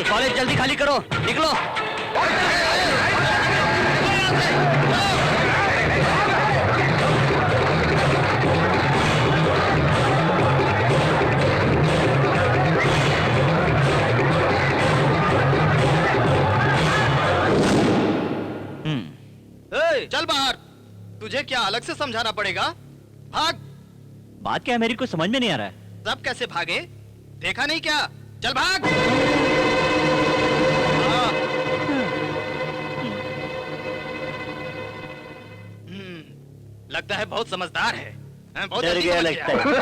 कॉलेज जल्दी खाली करो, निकलो। चल बाहर, तुझे क्या अलग से समझाना पड़ेगा? भाग। बात क्या है मेरी, कुछ समझ में नहीं आ रहा है। सब कैसे भागे, देखा नहीं क्या? चल भाग। लगता है बहुत समझदार है। बहुत डर गया लगता है।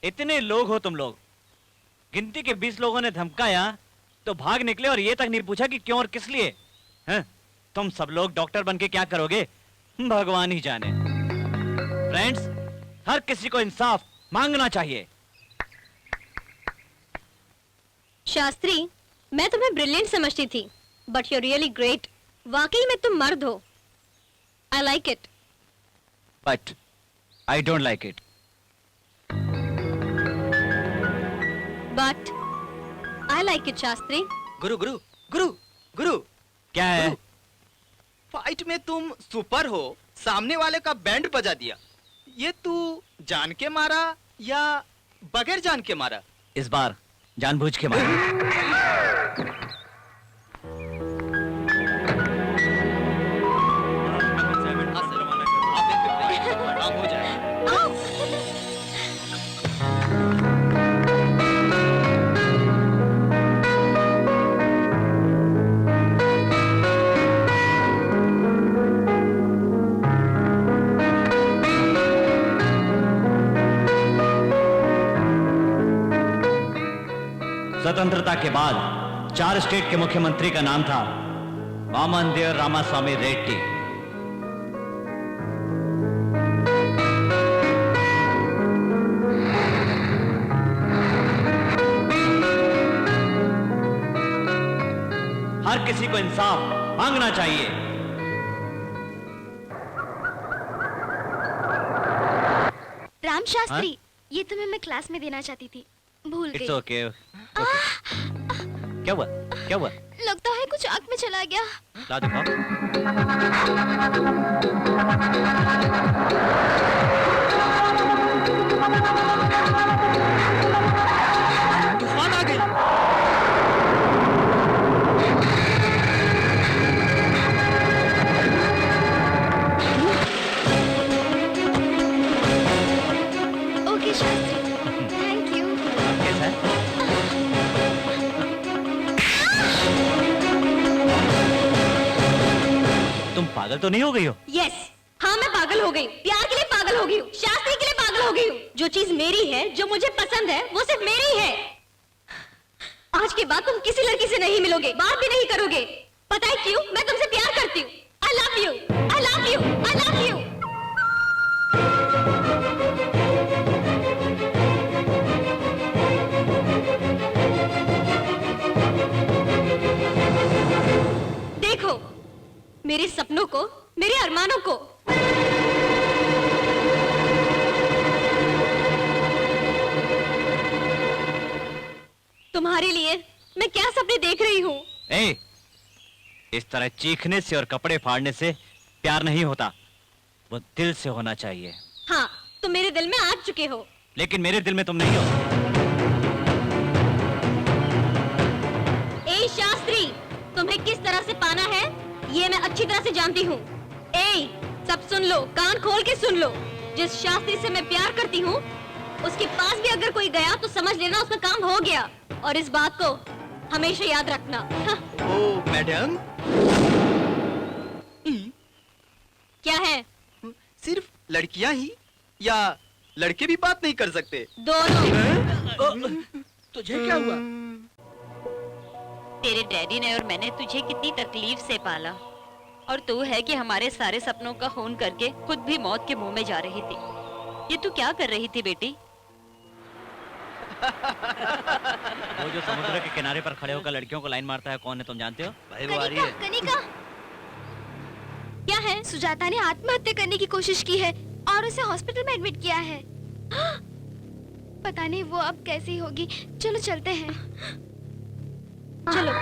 इतने लोग हो तुम लोग, गिनती के 20 लोगों ने धमकाया तो भाग निकले और ये तक नहीं पूछा कि क्यों और किस लिए। हैं? तुम सब लोग डॉक्टर बन के क्या करोगे, भगवान ही जाने। फ्रेंड्स, हर किसी को इंसाफ मांगना चाहिए। शास्त्री, मैं तुम्हें ब्रिलियंट समझती थी, बट यू रियली ग्रेट। वाकई में तुम मर्द हो। आई like it. But I don't like it. But I like it Shastri. गुरु गुरु गुरु गुरु क्या है? फाइट में तुम सुपर हो, सामने वाले का बैंड बजा दिया। ये तू जान के मारा या बगैर जान के मारा? इस बार जानबूझ के मारा। काम हो जाएगा। स्वतंत्रता के बाद 4 स्टेट के मुख्यमंत्री का नाम था वामन देव रामास्वामी रेड्डी। हर किसी को इंसाफ मांगना चाहिए। राम शास्त्री, ये तुम्हें मैं क्लास में देना चाहती थी, भूल गई। It's okay. क्या हुआ? क्या हुआ? लगता है कुछ आंख में चला गया। ला दिखाओ। तूफान आ गई। Okay Shastri, thank you. कैसा है? तुम पागल तो नहीं हो गई हो? यस, हाँ मैं पागल हो गई। प्यार के लिए पागल हो गई हूँ, शास्त्री के लिए पागल हो गई हूँ। जो चीज मेरी है, जो मुझे पसंद है, वो सिर्फ मेरी है। आज के बाद तुम किसी लड़की से नहीं मिलोगे, बात भी नहीं करोगे। पता है क्यों? मैं तुमसे प्यार करती हूँ। आई love you, I love you, I love you. देखो मेरे सपनों को, मेरे अरमानों को। तुम्हारे लिए मैं क्या सपने देख रही हूँ। ए, इस तरह चीखने से और कपड़े फाड़ने से प्यार नहीं होता, वो दिल से होना चाहिए। हाँ, तुम मेरे दिल में आ चुके हो। लेकिन मेरे दिल में तुम नहीं हो। ए शास्त्री, तुम्हें किस तरह से पाना है ये मैं अच्छी तरह से जानती हूँ। ए, सब सुन लो, कान खोल के सुन लो। जिस शास्त्री से मैं प्यार करती हूँ, उसके पास भी अगर कोई गया तो समझ लेना उसका काम हो गया। और इस बात को हमेशा याद रखना। हाँ। ओ मैडम, क्या है? सिर्फ लड़कियां ही या लड़के भी बात नहीं कर सकते? दोनों। तुझे क्या हुआ? तेरे डैडी ने और मैंने तुझे कितनी तकलीफ से पाला, और तू है कि हमारे सारे सपनों का खून करके खुद भी मौत के मुंह में जा रही थी। ये तू क्या कर रही थी बेटी? वो जो समुद्र के किनारे पर खड़े होकर लड़कियों को लाइन मारता है, कौन है तुम जानते हो? भाई वो आ रही है। कनिका, क्या है? सुजाता ने आत्महत्या करने की कोशिश की है और उसे हॉस्पिटल में एडमिट किया है। पता नहीं वो अब कैसी होगी। चलो चलते हैं। चलो।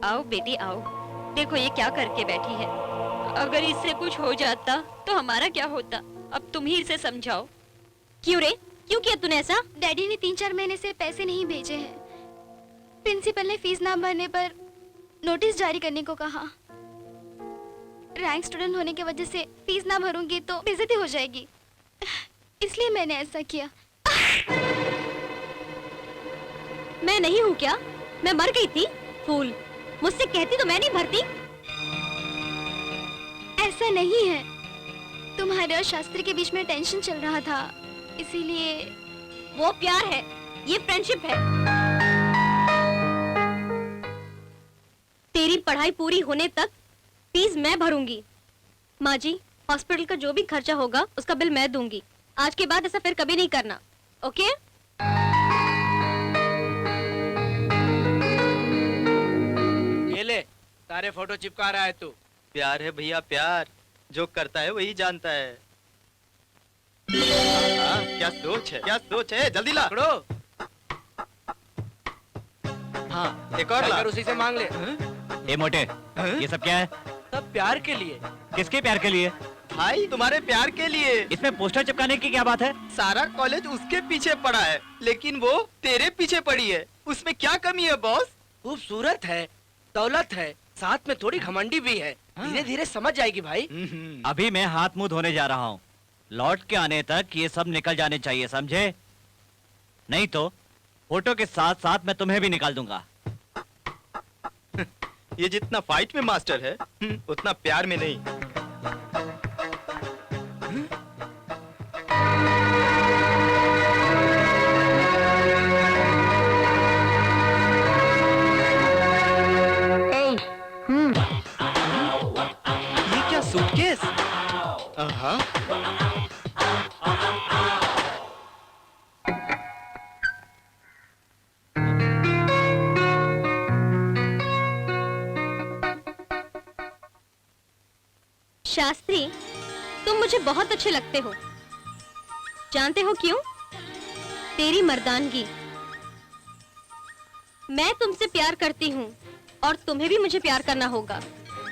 आओ बेटी आओ, देखो ये क्या करके बैठी है। अगर इससे कुछ हो जाता तो हमारा क्या होता? अब तुम ही इसे समझाओ। क्यों रे, क्यों किया तूने ऐसा? डैडी ने 3-4 महीने से पैसे नहीं भेजे हैं। प्रिंसिपल ने फीस ना भरने पर नोटिस जारी करने को कहा। रैंक स्टूडेंट होने की वजह से फीस ना भरूंगी तो बेइज्जती हो जाएगी, इसलिए मैंने ऐसा किया। मैं नहीं हूँ क्या? मैं मर गई थी? फूल, मुझसे कहती तो मैं नहीं भरती। ऐसा नहीं है, तुम्हारे और शास्त्री के बीच में टेंशन चल रहा था, इसीलिए। वो प्यार है, ये फ्रेंडशिप है। तेरी पढ़ाई पूरी होने तक फीस मैं भरूंगी। माँ जी, हॉस्पिटल का जो भी खर्चा होगा उसका बिल मैं दूंगी। आज के बाद ऐसा फिर कभी नहीं करना, ओके? ये ले, सारे फोटो चिपका रहा है तू। प्यार है भैया, प्यार। जो करता है वही जानता है। हाँ, क्या सोच है, क्या सोच है, जल्दी ला। पकड़ो। हाँ, एक और ला। जाकर उसी से मांग ले। ए मोटे, ये सब क्या है? सब प्यार के लिए। किसके प्यार के लिए? भाई तुम्हारे प्यार के लिए। इसमें पोस्टर चिपकाने की क्या बात है? सारा कॉलेज उसके पीछे पड़ा है, लेकिन वो तेरे पीछे पड़ी है। उसमें क्या कमी है बॉस? खूबसूरत है, दौलत है, साथ में थोड़ी घमंडी भी है। धीरे धीरे समझ जाएगी भाई। अभी मैं हाथ मुंह धोने जा रहा हूँ। लौट के आने तक ये सब निकल जाने चाहिए, समझे? नहीं तो फोटो के साथ साथ मैं तुम्हें भी निकाल दूंगा। ये जितना फाइट में मास्टर है, उतना प्यार में नहीं। ये क्या सूटकेस? हाँ। शास्त्री, तुम मुझे बहुत अच्छे लगते हो। जानते हो क्यों? तेरी मर्दानगी। मैं तुमसे प्यार करती हूँ और तुम्हें भी मुझे प्यार करना होगा।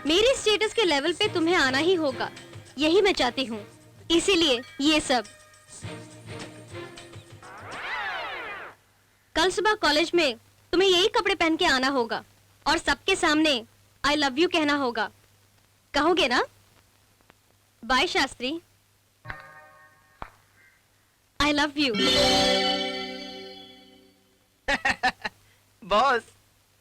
मेरे स्टेटस के लेवल पे तुम्हें आना ही होगा, यही मैं चाहती हूँ। इसीलिए ये सब। कल सुबह कॉलेज में तुम्हें यही कपड़े पहन के आना होगा और सबके सामने आई लव यू कहना होगा। कहोगे ना? Bye Shastri, I love you. Boss,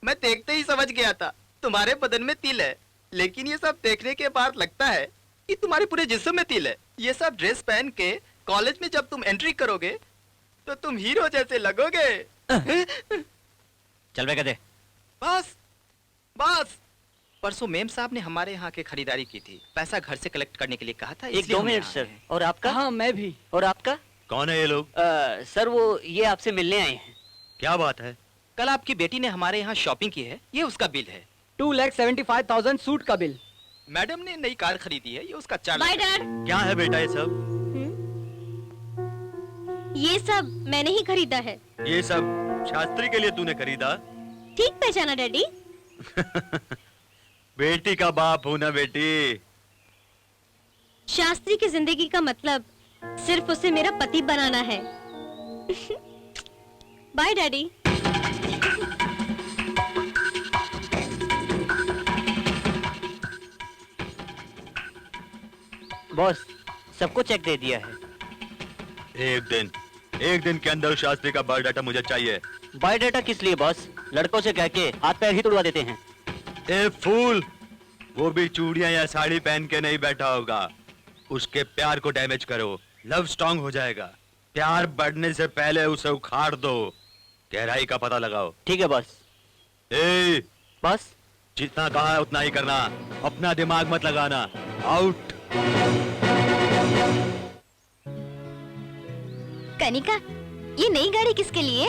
मैं देखते ही समझ गया था तुम्हारे बदन में तिल है, लेकिन ये सब देखने के बाद लगता है कि तुम्हारे पूरे जिस्म में तिल है। ये सब ड्रेस पहन के कॉलेज में जब तुम एंट्री करोगे तो तुम हीरो जैसे लगोगे। चल बे गधे। बस बस, परसों मेम साहब ने हमारे यहाँ के खरीदारी की थी। पैसा घर से कलेक्ट करने के लिए कहा था। एक 2 मिनट सर। और आपका? हाँ, मैं भी। और आपका? कौन है ये लोग? सर वो ये आपसे मिलने आए हैं। क्या बात है? कल आपकी बेटी ने हमारे यहाँ शॉपिंग की है, ये उसका बिल है। 2,75,000 सूट का बिल। मैडम ने नई कार खरीदी है, ये उसका चार्ज। Bye dad. क्या है बेटा ये सब? ये सब मैंने ही खरीदा है। ये सब शास्त्री के लिए तूने खरीदा? ठीक पहचाना डैडी। बेटी का बाप हूं ना बेटी। शास्त्री की जिंदगी का मतलब सिर्फ उसे मेरा पति बनाना है। Bye daddy. बॉस, सबको चेक दे दिया है। एक दिन के अंदर शास्त्री का बायोडाटा मुझे चाहिए। बायोडाटा किस लिए बॉस? लड़कों से कह के हाथ पैर ही तुड़वा देते हैं। ए फूल, वो भी चूड़ियां या साड़ी पहन के नहीं बैठा होगा। उसके प्यार को डैमेज करो, लव स्ट्रॉन्ग हो जाएगा। प्यार बढ़ने से पहले उसे उखाड़ दो, गहराई का पता लगाओ। ठीक है बॉस। ए बॉस, जितना कहा है उतना ही करना, अपना दिमाग मत लगाना। आउट। कनिका, ये नई गाड़ी किसके लिए?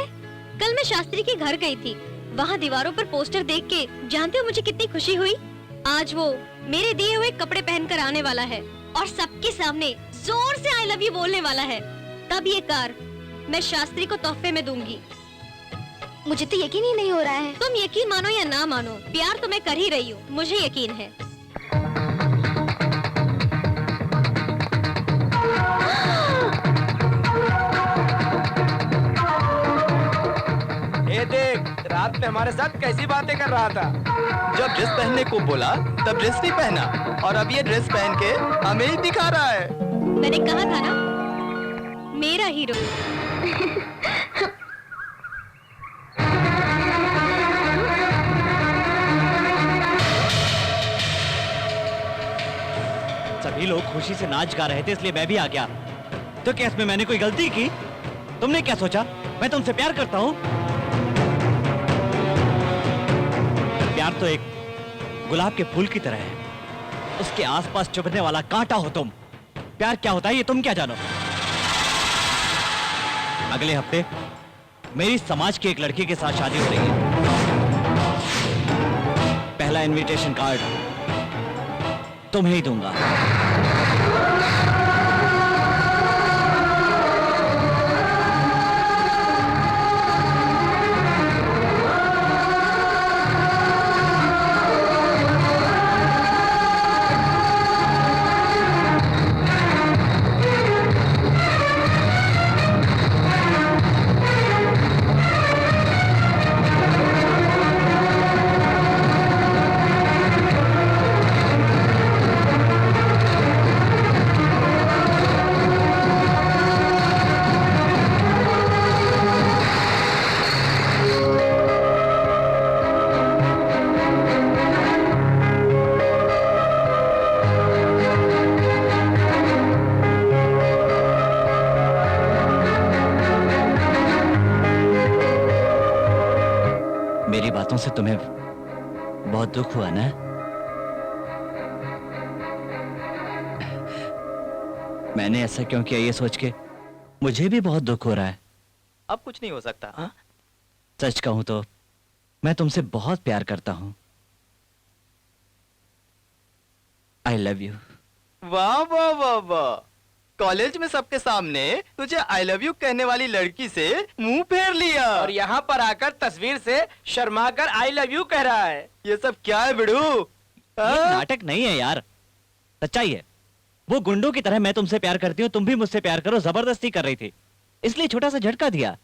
कल मैं शास्त्री के घर गई थी, वहाँ दीवारों पर पोस्टर देख के जानते हो मुझे कितनी खुशी हुई? आज वो मेरे दिए हुए कपड़े पहनकर आने वाला है और सबके सामने जोर से आई लव यू बोलने वाला है। तब ये कार मैं शास्त्री को तोहफे में दूंगी। मुझे तो यकीन ही नहीं हो रहा है। तुम यकीन मानो या ना मानो, प्यार तो मैं कर ही रही हूँ, मुझे यकीन है। ये देख, रात में हमारे साथ कैसी बातें कर रहा था। जब ड्रेस पहनने को बोला तब ड्रेस नहीं पहना, और अब ये ड्रेस पहन के हमें ही दिखा रहा है। मैंने कहा था ना, मेरा हीरो। सभी लोग खुशी से नाच गा रहे थे, इसलिए मैं भी आ गया। तो क्या इसमें मैंने कोई गलती की? तुमने क्या सोचा मैं तुमसे प्यार करता हूँ? प्यार तो एक गुलाब के फूल की तरह है, उसके आसपास चुभने वाला कांटा हो तुम। प्यार क्या होता है ये तुम क्या जानो। अगले हफ्ते मेरी समाज की एक लड़की के साथ शादी हो रही है। पहला इनविटेशन कार्ड तुम्हें ही दूंगा। मेरी बातों से तुम्हें बहुत दुख हुआ ना? मैंने ऐसा क्यों किया ये सोच के मुझे भी बहुत दुख हो रहा है। अब कुछ नहीं हो सकता। हाँ? सच कहूं तो मैं तुमसे बहुत प्यार करता हूं। आई लव यू। वाह वाह वाह वाह, कॉलेज में सबके सामने तुझे आई लव यू कहने वाली लड़की से मुंह फेर लिया, और यहाँ पर आकर तस्वीर से शर्मा कर आई लव यू कह रहा है। ये सब क्या है बिड़ू? ये नाटक नहीं है यार, सच्चाई है। वो गुंडों की तरह मैं तुमसे प्यार करती हूँ, तुम भी मुझसे प्यार करो, जबरदस्ती कर रही थी, इसलिए छोटा सा झटका दिया।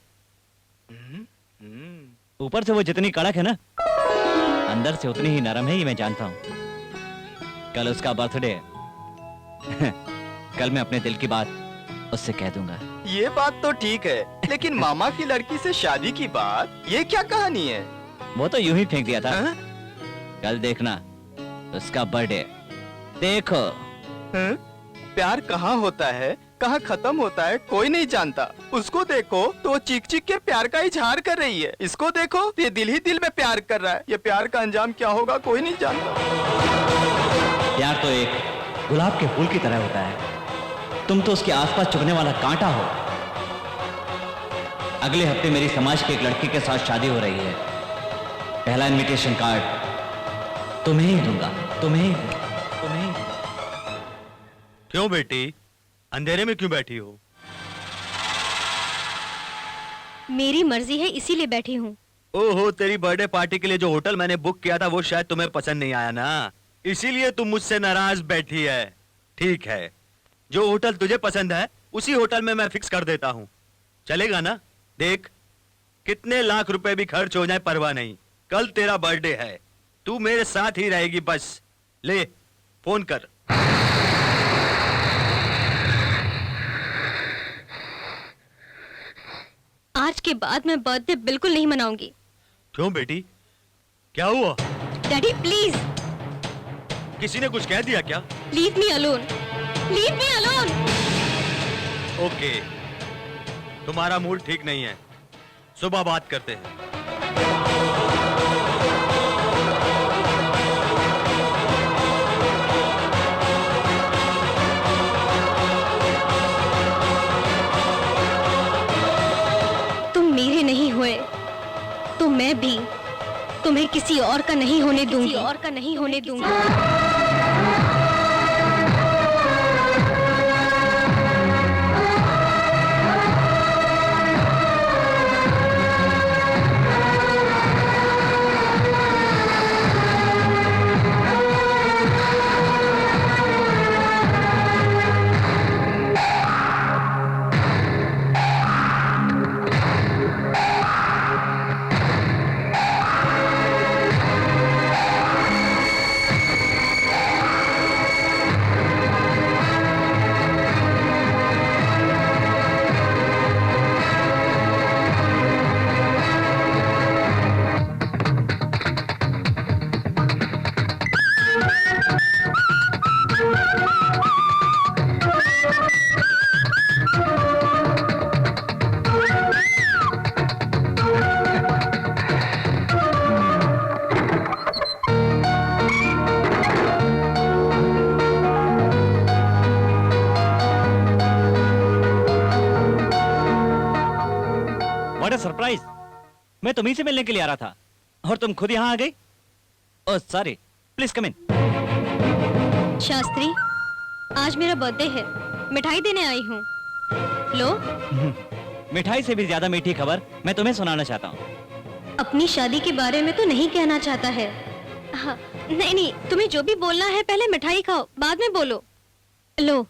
ऊपर से वो जितनी कड़क है ना, अंदर से उतनी ही नरम है, ये मैं जानता हूँ। कल उसका बर्थडे है कल मैं अपने दिल की बात उससे कह दूंगा। ये बात तो ठीक है, लेकिन मामा की लड़की से शादी की बात, ये क्या कहानी है? वो तो यूं ही फेंक दिया था। कल देखना उसका बर्थडे, देखो। प्यार कहाँ होता है, कहाँ खत्म होता है, कोई नहीं जानता। उसको देखो तो वो चीख चीख के प्यार का इजहार कर रही है, इसको देखो तो ये दिल ही दिल में प्यार कर रहा है। ये प्यार का अंजाम क्या होगा कोई नहीं जानता। प्यार तो एक गुलाब के फूल की तरह होता है, तुम तो उसके आसपास चुभने वाला कांटा हो। अगले हफ्ते मेरी समाज की एक लड़की के साथ शादी हो रही है। पहला इनविटेशन कार्ड तुम्हें ही दूंगा, तुम्हें। क्यों बेटी, अंधेरे में क्यों बैठी हो? मेरी मर्जी है इसीलिए बैठी हूँ। ओहो, तेरी बर्थडे पार्टी के लिए जो होटल मैंने बुक किया था वो शायद तुम्हें पसंद नहीं आया ना, इसीलिए तुम मुझसे नाराज बैठी है। ठीक है, जो होटल तुझे पसंद है उसी होटल में मैं फिक्स कर देता हूँ, चलेगा ना? देख, कितने लाख रुपए भी खर्च हो जाए परवाह नहीं, कल तेरा बर्थडे है, तू मेरे साथ ही रहेगी बस। ले फोन कर। आज के बाद मैं बर्थडे बिल्कुल नहीं मनाऊंगी। क्यों बेटी, क्या हुआ? Daddy please. किसी ने कुछ कह दिया क्या? Leave me alone, leave me alone. Okay, तुम्हारा मूड ठीक नहीं है, सुबह बात करते हैं। तुम मेरे नहीं हुए तो मैं भी तुम्हें किसी और का नहीं होने दूंगी। What a surprise. मैं तुम्हीं से मिलने के लिए आ रहा था और तुम खुद यहाँ आ गई। ओह सॉरी, प्लीज कम इन। शास्त्री, आज मेरा बर्थडे है, मिठाई देने आई हूँ। लो। मिठाई से भी ज्यादा मीठी खबर मैं तुम्हें सुनाना चाहता हूँ। अपनी शादी के बारे में तो नहीं कहना चाहता है। हाँ, नहीं नहीं, तुम्हें जो भी बोलना है पहले मिठाई खाओ, बाद में बोलो। लो।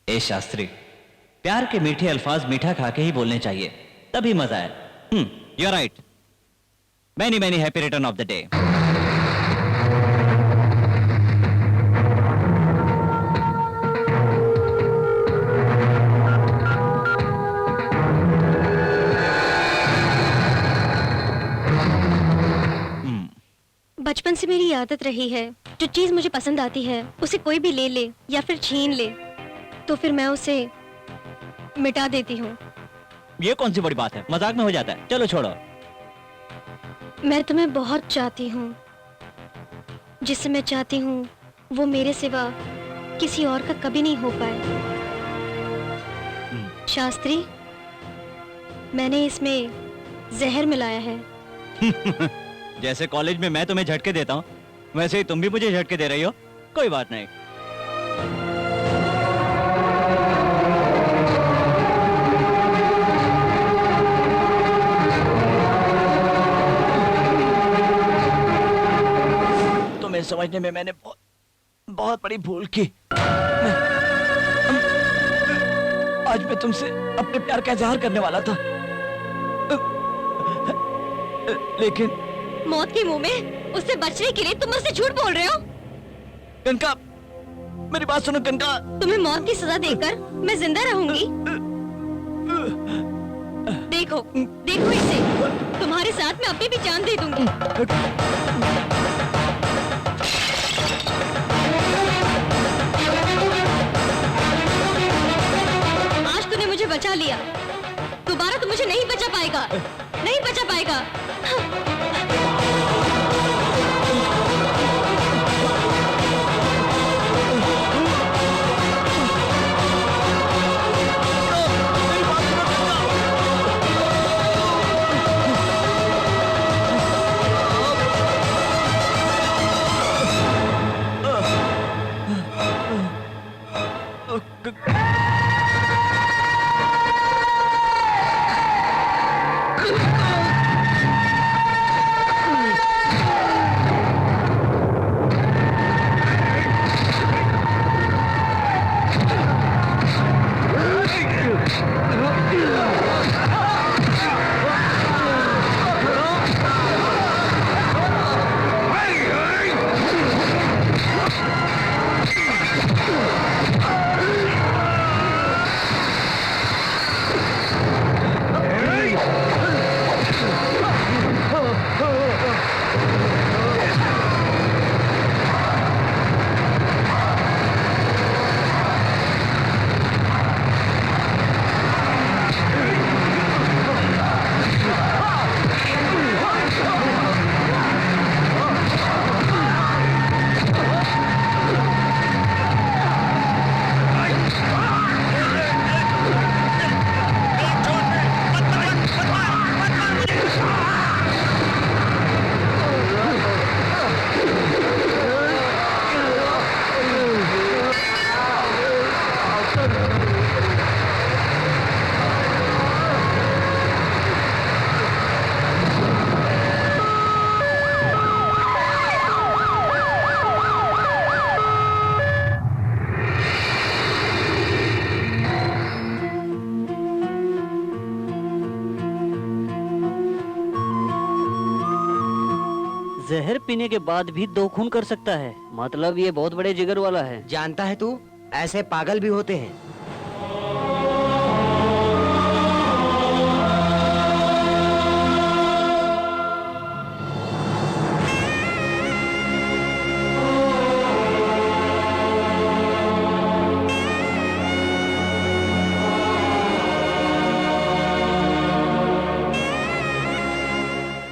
ए शास्त्री, प्यार के मीठे अल्फाज मीठा खा के ही बोलने चाहिए, तभी मजा है। You are right. Many many happy return of the day. बचपन से मेरी आदत रही है, जो चीज मुझे पसंद आती है उसे कोई भी ले ले या फिर छीन ले तो फिर मैं उसे मिटा देती हूँ। ये कौन सी बड़ी बात है, मजाक में हो जाता है। चलो छोड़ो। मैं तुम्हें बहुत चाहती हूँ, जिससे मैं चाहती हूँ वो मेरे सिवा किसी और का कभी नहीं हो पाए। शास्त्री, मैंने इसमें जहर मिलाया है। जैसे कॉलेज में मैं तुम्हें झटके देता हूँ, वैसे ही तुम भी मुझे झटके दे रही हो। कोई बात नहीं। तुम्हें समझने में मैंने बहुत बड़ी भूल की। आज मैं तुमसे अपने प्यार का इजहार करने वाला था, लेकिन मौत के मुंह में उससे बचने के लिए तुम मुझसे झूठ बोल रहे हो। कनका, मेरी बात सुनो कनका। तुम्हें मौत की सजा देकर मैं जिंदा रहूंगी। देखो देखो इसे, तुम्हारे साथ मैं अभी भी जान दे दूंगी। आज तूने मुझे बचा लिया, दोबारा तू मुझे नहीं बचा पाएगा, नहीं बचा पाएगा। जहर पीने के बाद भी 2 खून कर सकता है, मतलब ये बहुत बड़े जिगर वाला है। जानता है तू, ऐसे पागल भी होते हैं।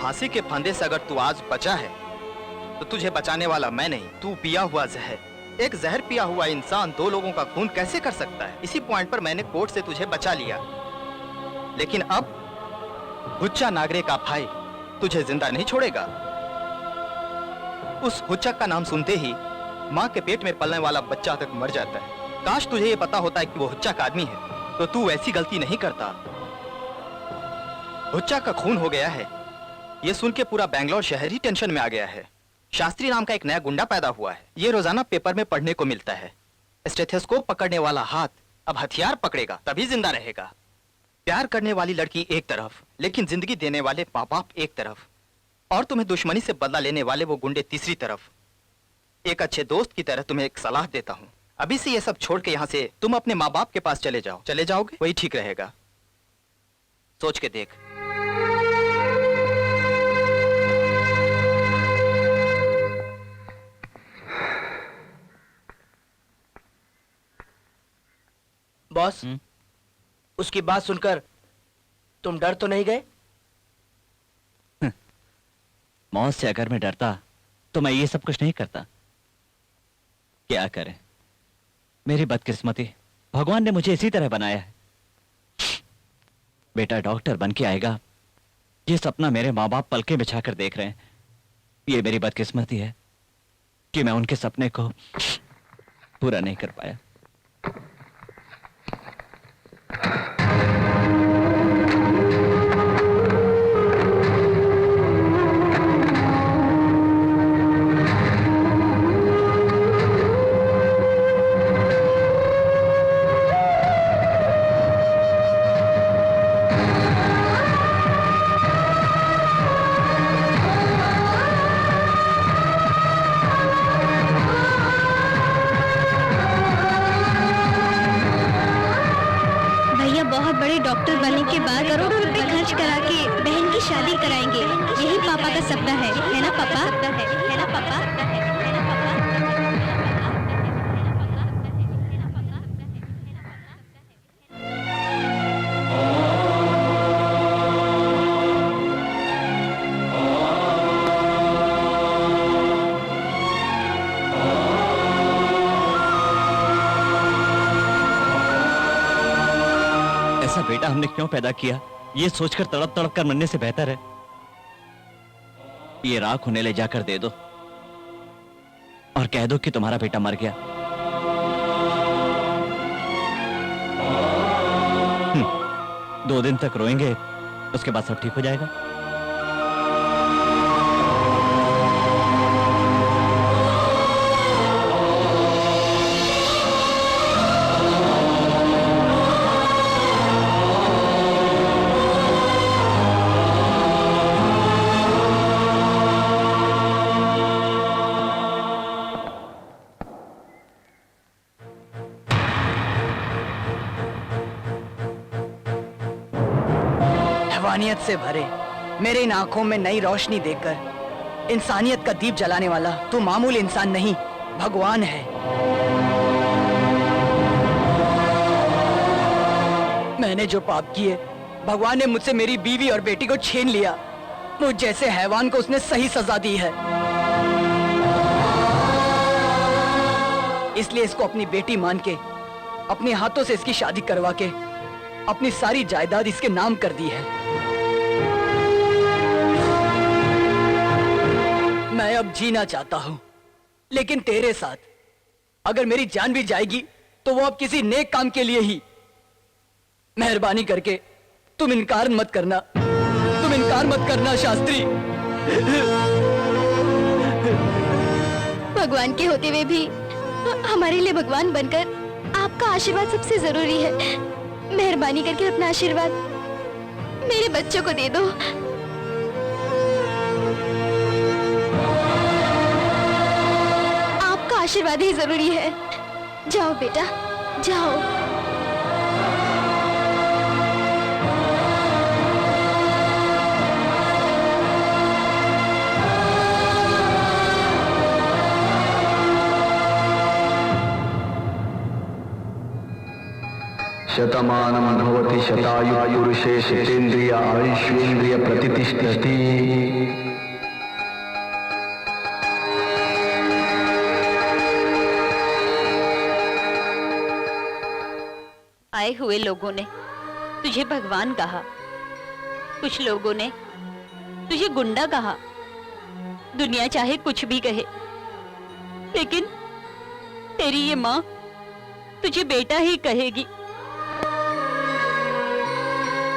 फांसी के फंदे से अगर तू आज बचा है तो तुझे बचाने वाला मैं नहीं, तू पिया हुआ जहर। एक जहर पिया हुआ इंसान 2 लोगों का खून कैसे कर सकता है? इसी पॉइंट पर मैंने कोर्ट से तुझे बचा लिया, लेकिन अब हुच्चा नागरे का भाई तुझे जिंदा नहीं छोड़ेगा। उस हुच्चक का नाम सुनते ही माँ के पेट में पलने वाला बच्चा तक मर जाता है। काश तुझे ये पता होता है कि वो हुच्चक आदमी है तो तू ऐसी गलती नहीं करता। हुच्चक का खून हो गया है ये सुन के पूरा बैंगलोर शहर ही टेंशन में आ गया है। शास्त्री नाम का एक नया गुंडा पैदा हुआ है। ये रोजाना पेपर में पढ़ने को मिलता है। स्टेथोस्कोप पकड़ने वाला हाथ अब हथियार पकड़ेगा तभी जिंदा रहेगा। प्यार करने वाली लड़की एक तरफ लेकिन जिंदगी देने वाले माँ बाप एक तरफ और तुम्हें दुश्मनी से बदला लेने वाले वो गुंडे तीसरी तरफ। एक अच्छे दोस्त की तरह तुम्हें एक सलाह देता हूँ, अभी से ये सब छोड़ के यहाँ से तुम अपने माँ बाप के पास चले जाओ। चले जाओगे वही ठीक रहेगा, सोच के देख। बॉस, उसकी बात सुनकर तुम डर तो नहीं गए? मौत से अगर मैं डरता तो मैं ये सब कुछ नहीं करता। क्या करें, मेरी बदकिस्मती, भगवान ने मुझे इसी तरह बनाया है। बेटा डॉक्टर बन के आएगा, ये सपना मेरे माँ बाप पलके बिछाकर देख रहे हैं। ये मेरी बदकिस्मती है कि मैं उनके सपने को पूरा नहीं कर पाया। बहुत बड़े डॉक्टर बनने के बाद करोड़ों रुपए खर्च करा के बहन की शादी कराएंगे। यही पापा का सपना है ना पापा? है ना पापा? बेटा हमने क्यों पैदा किया, ये सोचकर तड़प तड़प कर मरने से बेहतर है ये राख उन्हें ले जाकर दे दो और कह दो कि तुम्हारा बेटा मर गया। 2 दिन तक रोएंगे, उसके बाद सब ठीक हो जाएगा। हैवानियत से भरे मेरी इन आंखों में नई रोशनी देखकर इंसानियत का दीप जलाने वाला तू मामूली इंसान नहीं, भगवान है। मैंने जो पाप किए, भगवान ने मुझसे मेरी बीवी और बेटी को छीन लिया। मुझ जैसे हैवान को उसने सही सजा दी है। इसलिए इसको अपनी बेटी मान के अपने हाथों से इसकी शादी करवा के अपनी सारी जायदाद इसके नाम कर दी है। मैं अब जीना चाहता हूं, लेकिन तेरे साथ। अगर मेरी जान भी जाएगी तो वो अब किसी नेक काम के लिए ही। मेहरबानी करके तुम इनकार मत करना, तुम इनकार मत करना शास्त्री। भगवान के होते हुए भी हमारे लिए भगवान बनकर आपका आशीर्वाद सबसे जरूरी है। मेहरबानी करके अपना आशीर्वाद मेरे बच्चों को दे दो। आपका आशीर्वाद ही जरूरी है। जाओ बेटा, जाओ। शतमानं भवति शतायुः शतेन्द्रिय आयुष्येन्द्रिय प्रतिष्ठति। आए हुए लोगों ने तुझे भगवान कहा, कुछ लोगों ने तुझे गुंडा कहा। दुनिया चाहे कुछ भी कहे, लेकिन तेरी ये माँ तुझे बेटा ही कहेगी,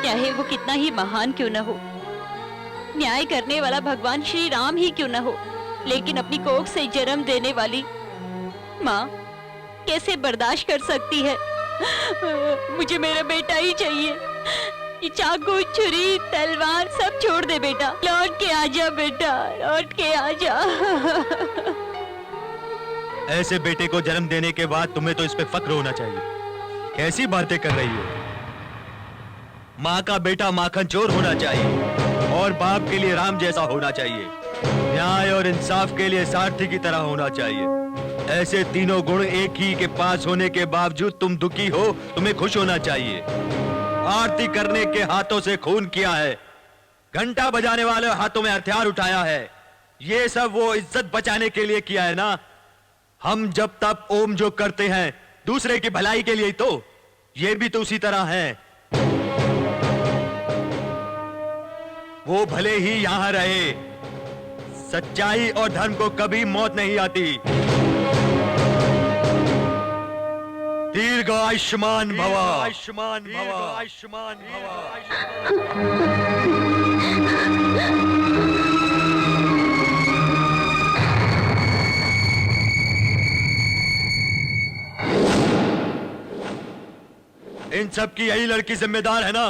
चाहे वो कितना ही महान क्यों न हो, न्याय करने वाला भगवान श्री राम ही क्यों न हो, लेकिन अपनी कोख से जन्म देने वाली माँ कैसे बर्दाश्त कर सकती है। मुझे मेरा बेटा ही चाहिए। ये चाकू, छुरी, तलवार सब छोड़ दे बेटा। लौट के आजा बेटा, लौट के आजा। ऐसे बेटे को जन्म देने के बाद तुम्हें तो इस पे फक्र होना चाहिए। कैसी बातें कर रही हो? माँ का बेटा माखन चोर होना चाहिए और बाप के लिए राम जैसा होना चाहिए। न्याय और इंसाफ के लिए सारथी की तरह होना चाहिए। ऐसे तीनों गुण एक ही के पास होने के बावजूद तुम दुखी हो, तुम्हें खुश होना चाहिए। आरती करने के हाथों से खून किया है, घंटा बजाने वाले हाथों में हथियार उठाया है। ये सब वो इज्जत बचाने के लिए किया है ना। हम जब तब ओम जो करते हैं दूसरे की भलाई के लिए, तो ये भी तो उसी तरह है। वो भले ही यहां रहे, सच्चाई और धर्म को कभी मौत नहीं आती। दीर्घ आयुष्मान भव, आयुष्मान भव, आयुष्मान इन सब की यही लड़की जिम्मेदार है ना?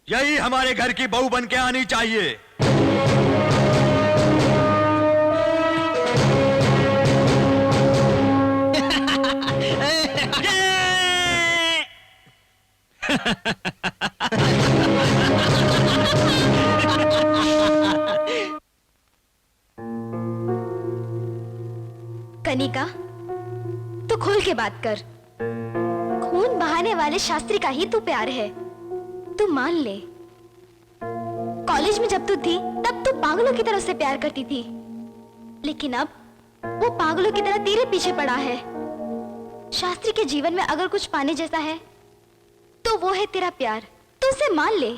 यही हमारे घर की बहू बन के आनी चाहिए। कनिका, तू खोल के बात कर। खून बहाने वाले शास्त्री का ही तू प्यार है, तू मान ले। कॉलेज में जब तू थी तब तू पागलों की तरह उससे प्यार करती थी, लेकिन अब वो पागलों की तरह तेरे पीछे पड़ा है। शास्त्री के जीवन में अगर कुछ पाने जैसा है तो वो है तेरा प्यार, तू उसे मान ले।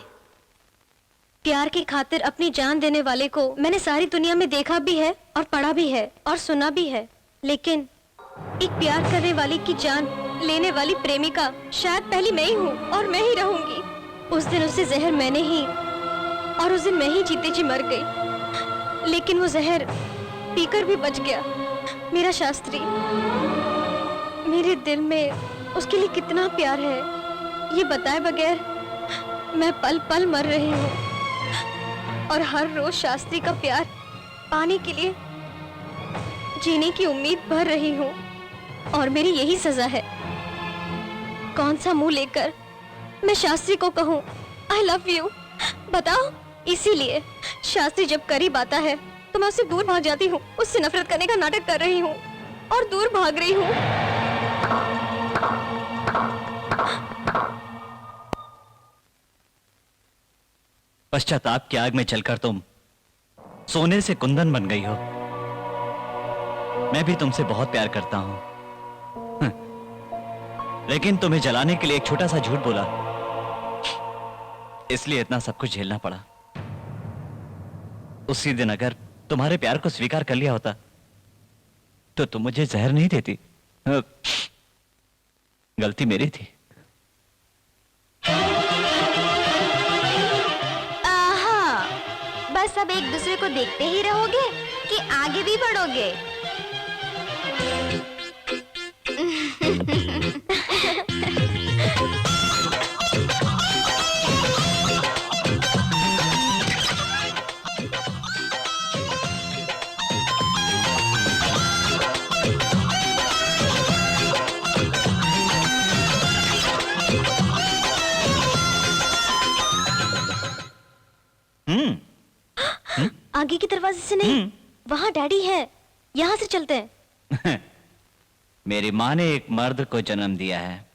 प्यार की खातिर अपनी जान देने वाले को मैंने सारी दुनिया में देखा भी है और पढ़ा भी है और सुना भी है, लेकिन एक प्यार करने वाली की जान लेने वाली प्रेमिका शायद पहली मैं ही हूँ और मैं ही रहूंगी। उस दिन उसे जहर मैंने ही, और उस दिन मैं ही जीते जी मर गई, लेकिन वो जहर पीकर भी बच गया। मेरा शास्त्री, मेरे दिल में उसके लिए कितना प्यार है ये बताए बगैर मैं पल पल मर रही हूँ, और हर रोज शास्त्री का प्यार पाने के लिए जीने की उम्मीद भर रही हूँ, और मेरी यही सजा है। कौन सा मुंह लेकर मैं शास्त्री को कहूँ आई लव यू, बताओ? इसीलिए शास्त्री जब करीब आता है तो मैं उससे दूर भाग जाती हूँ, उससे नफरत करने का नाटक कर रही हूँ और दूर भाग रही हूँ। पश्चाताप की आग में चलकर तुम सोने से कुंदन बन गई हो। मैं भी तुमसे बहुत प्यार करता हूं, लेकिन तुम्हें जलाने के लिए एक छोटा सा झूठ बोला, इसलिए इतना सब कुछ झेलना पड़ा। उसी दिन अगर तुम्हारे प्यार को स्वीकार कर लिया होता तो तुम मुझे जहर नहीं देती। गलती मेरी थी। आहा, बस अब एक दूसरे को देखते ही रहोगे कि आगे भी बढ़ोगे? आगे के दरवाजे से नहीं, वहाँ डैडी है, यहाँ से चलते हैं। मेरी माँ ने एक मर्द को जन्म दिया है।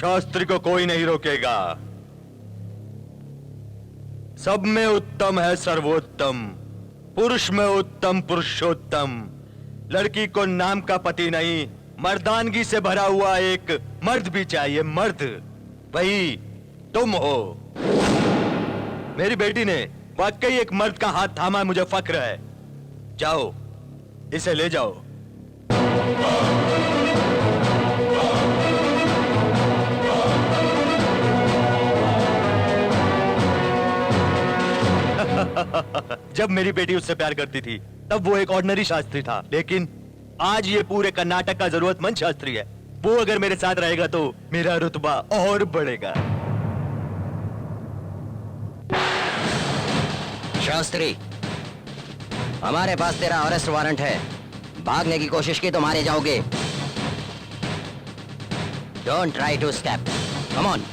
शास्त्री को कोई नहीं रोकेगा। सब में उत्तम है सर्वोत्तम, पुरुष में उत्तम पुरुषोत्तम। लड़की को नाम का पति नहीं, मर्दानगी से भरा हुआ एक मर्द भी चाहिए, मर्द। वही तुम हो। मेरी बेटी ने वाकई एक मर्द का हाथ थामा है, मुझे फक्र है। जाओ, इसे ले जाओ। जब मेरी बेटी उससे प्यार करती थी तब वो एक ऑर्डिनरी शास्त्री था, लेकिन आज ये पूरे कर्नाटक का जरूरतमंद शास्त्री है। वो अगर मेरे साथ रहेगा तो मेरा रुतबा और बढ़ेगा। शास्त्री, हमारे पास तेरा अरेस्ट वारंट है। भागने की कोशिश की तो मारे जाओगे। Don't try to escape. Come on.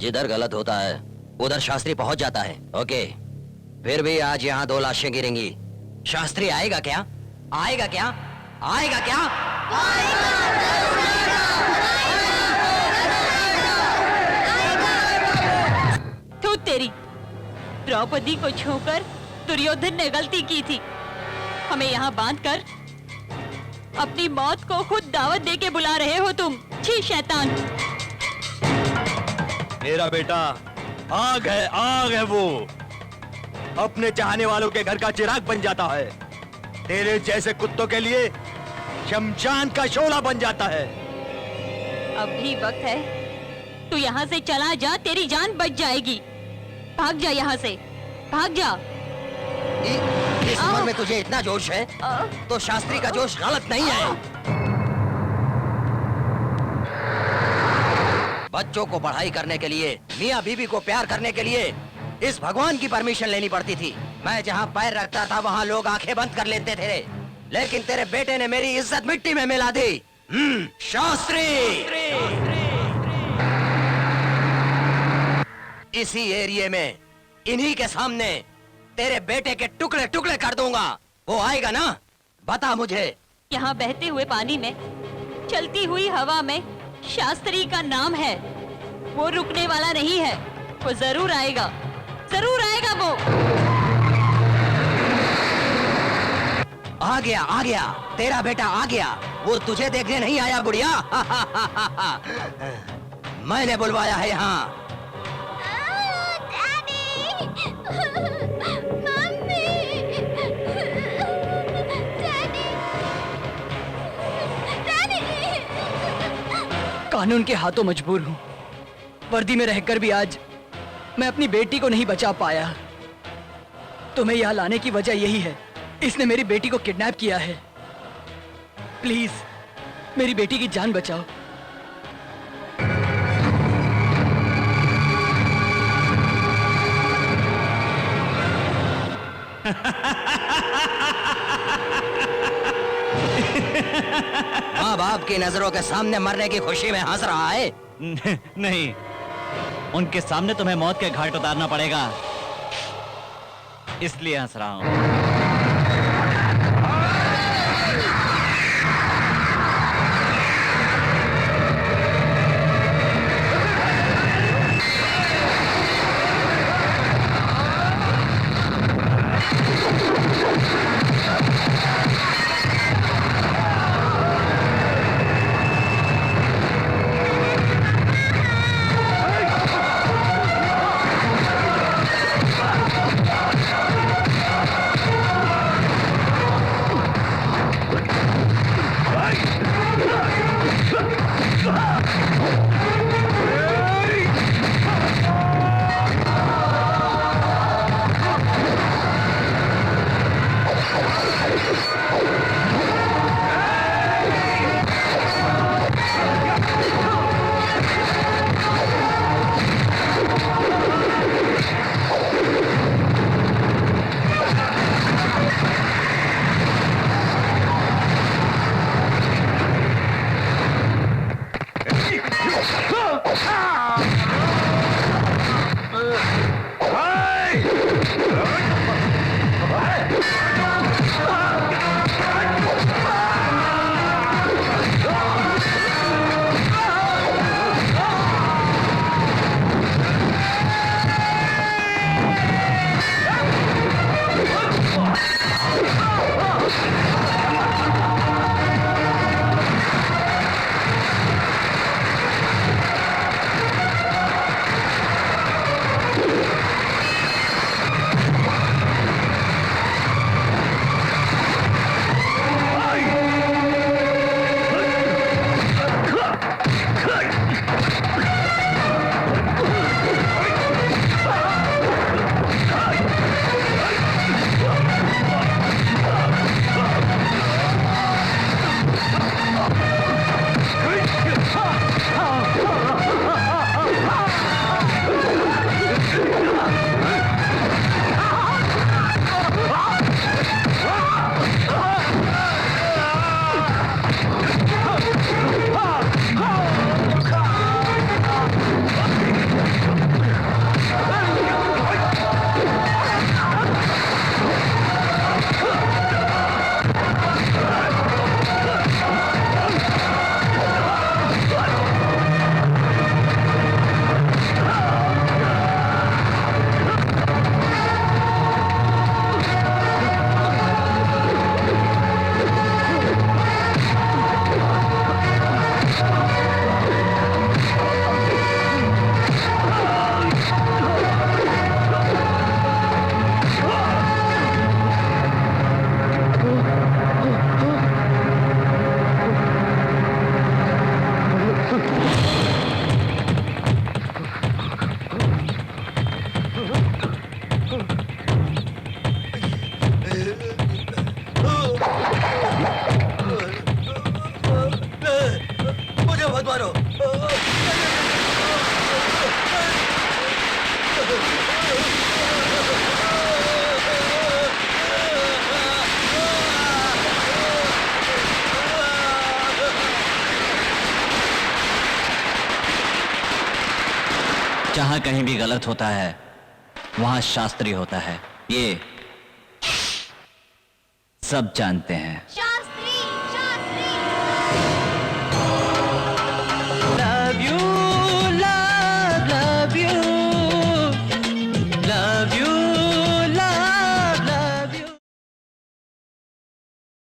जिधर गलत होता है उधर शास्त्री पहुंच जाता है। ओके, फिर भी आज यहाँ 2 लाशें गिरेंगी। शास्त्री आएगा क्या? आएगा क्या? आएगा क्या? तू तेरी द्रौपदी को छूकर दुर्योधन ने गलती की थी। हमें यहाँ बांधकर अपनी मौत को खुद दावत देके बुला रहे हो तुम। छी शैतान। मेरा बेटा आग है वो। अपने चाहने वालों के घर का चिराग बन जाता है। तेरे जैसे कुत्तों के लिए शमशान का शोला बन जाता है। अभी वक्त है, तू यहाँ से चला जा, तेरी जान बच जाएगी। भाग जा यहाँ से, भाग जा। इस उम्र में तुझे इतना जोश है तो शास्त्री का जोश गलत नहीं है। बच्चों को पढ़ाई करने के लिए, मियाँ बीवी को प्यार करने के लिए इस भगवान की परमिशन लेनी पड़ती थी। मैं जहाँ पैर रखता था वहाँ लोग आंखें बंद कर लेते थे, लेकिन तेरे बेटे ने मेरी इज्जत मिट्टी में मिला दी। शास्त्री, इसी एरिया में इन्हीं के सामने तेरे बेटे के टुकड़े टुकड़े कर दूंगा। वो आएगा ना? बता मुझे। यहाँ बहते हुए पानी में, चलती हुई हवा में शास्त्री का नाम है। वो रुकने वाला नहीं है। वो जरूर आएगा, जरूर आएगा वो। आ गया, तेरा बेटा आ गया। वो तुझे देखने नहीं आया बुढ़िया। मैंने बुलवाया है यहाँ। कानून के हाथों मजबूर हूँ। वर्दी में रहकर भी आज मैं अपनी बेटी को नहीं बचा पाया। तुम्हें यहाँ लाने की वजह यही है। इसने मेरी बेटी को किडनैप किया है। प्लीज मेरी बेटी की जान बचाओ। माँ बाप की नजरों के सामने मरने की खुशी में हंस रहा है। नहीं, उनके सामने तुम्हें मौत के घाट उतारना पड़ेगा, इसलिए हंस रहा हूं। जहां कहीं भी गलत होता है वहां शास्त्री होता है, ये सब जानते हैं।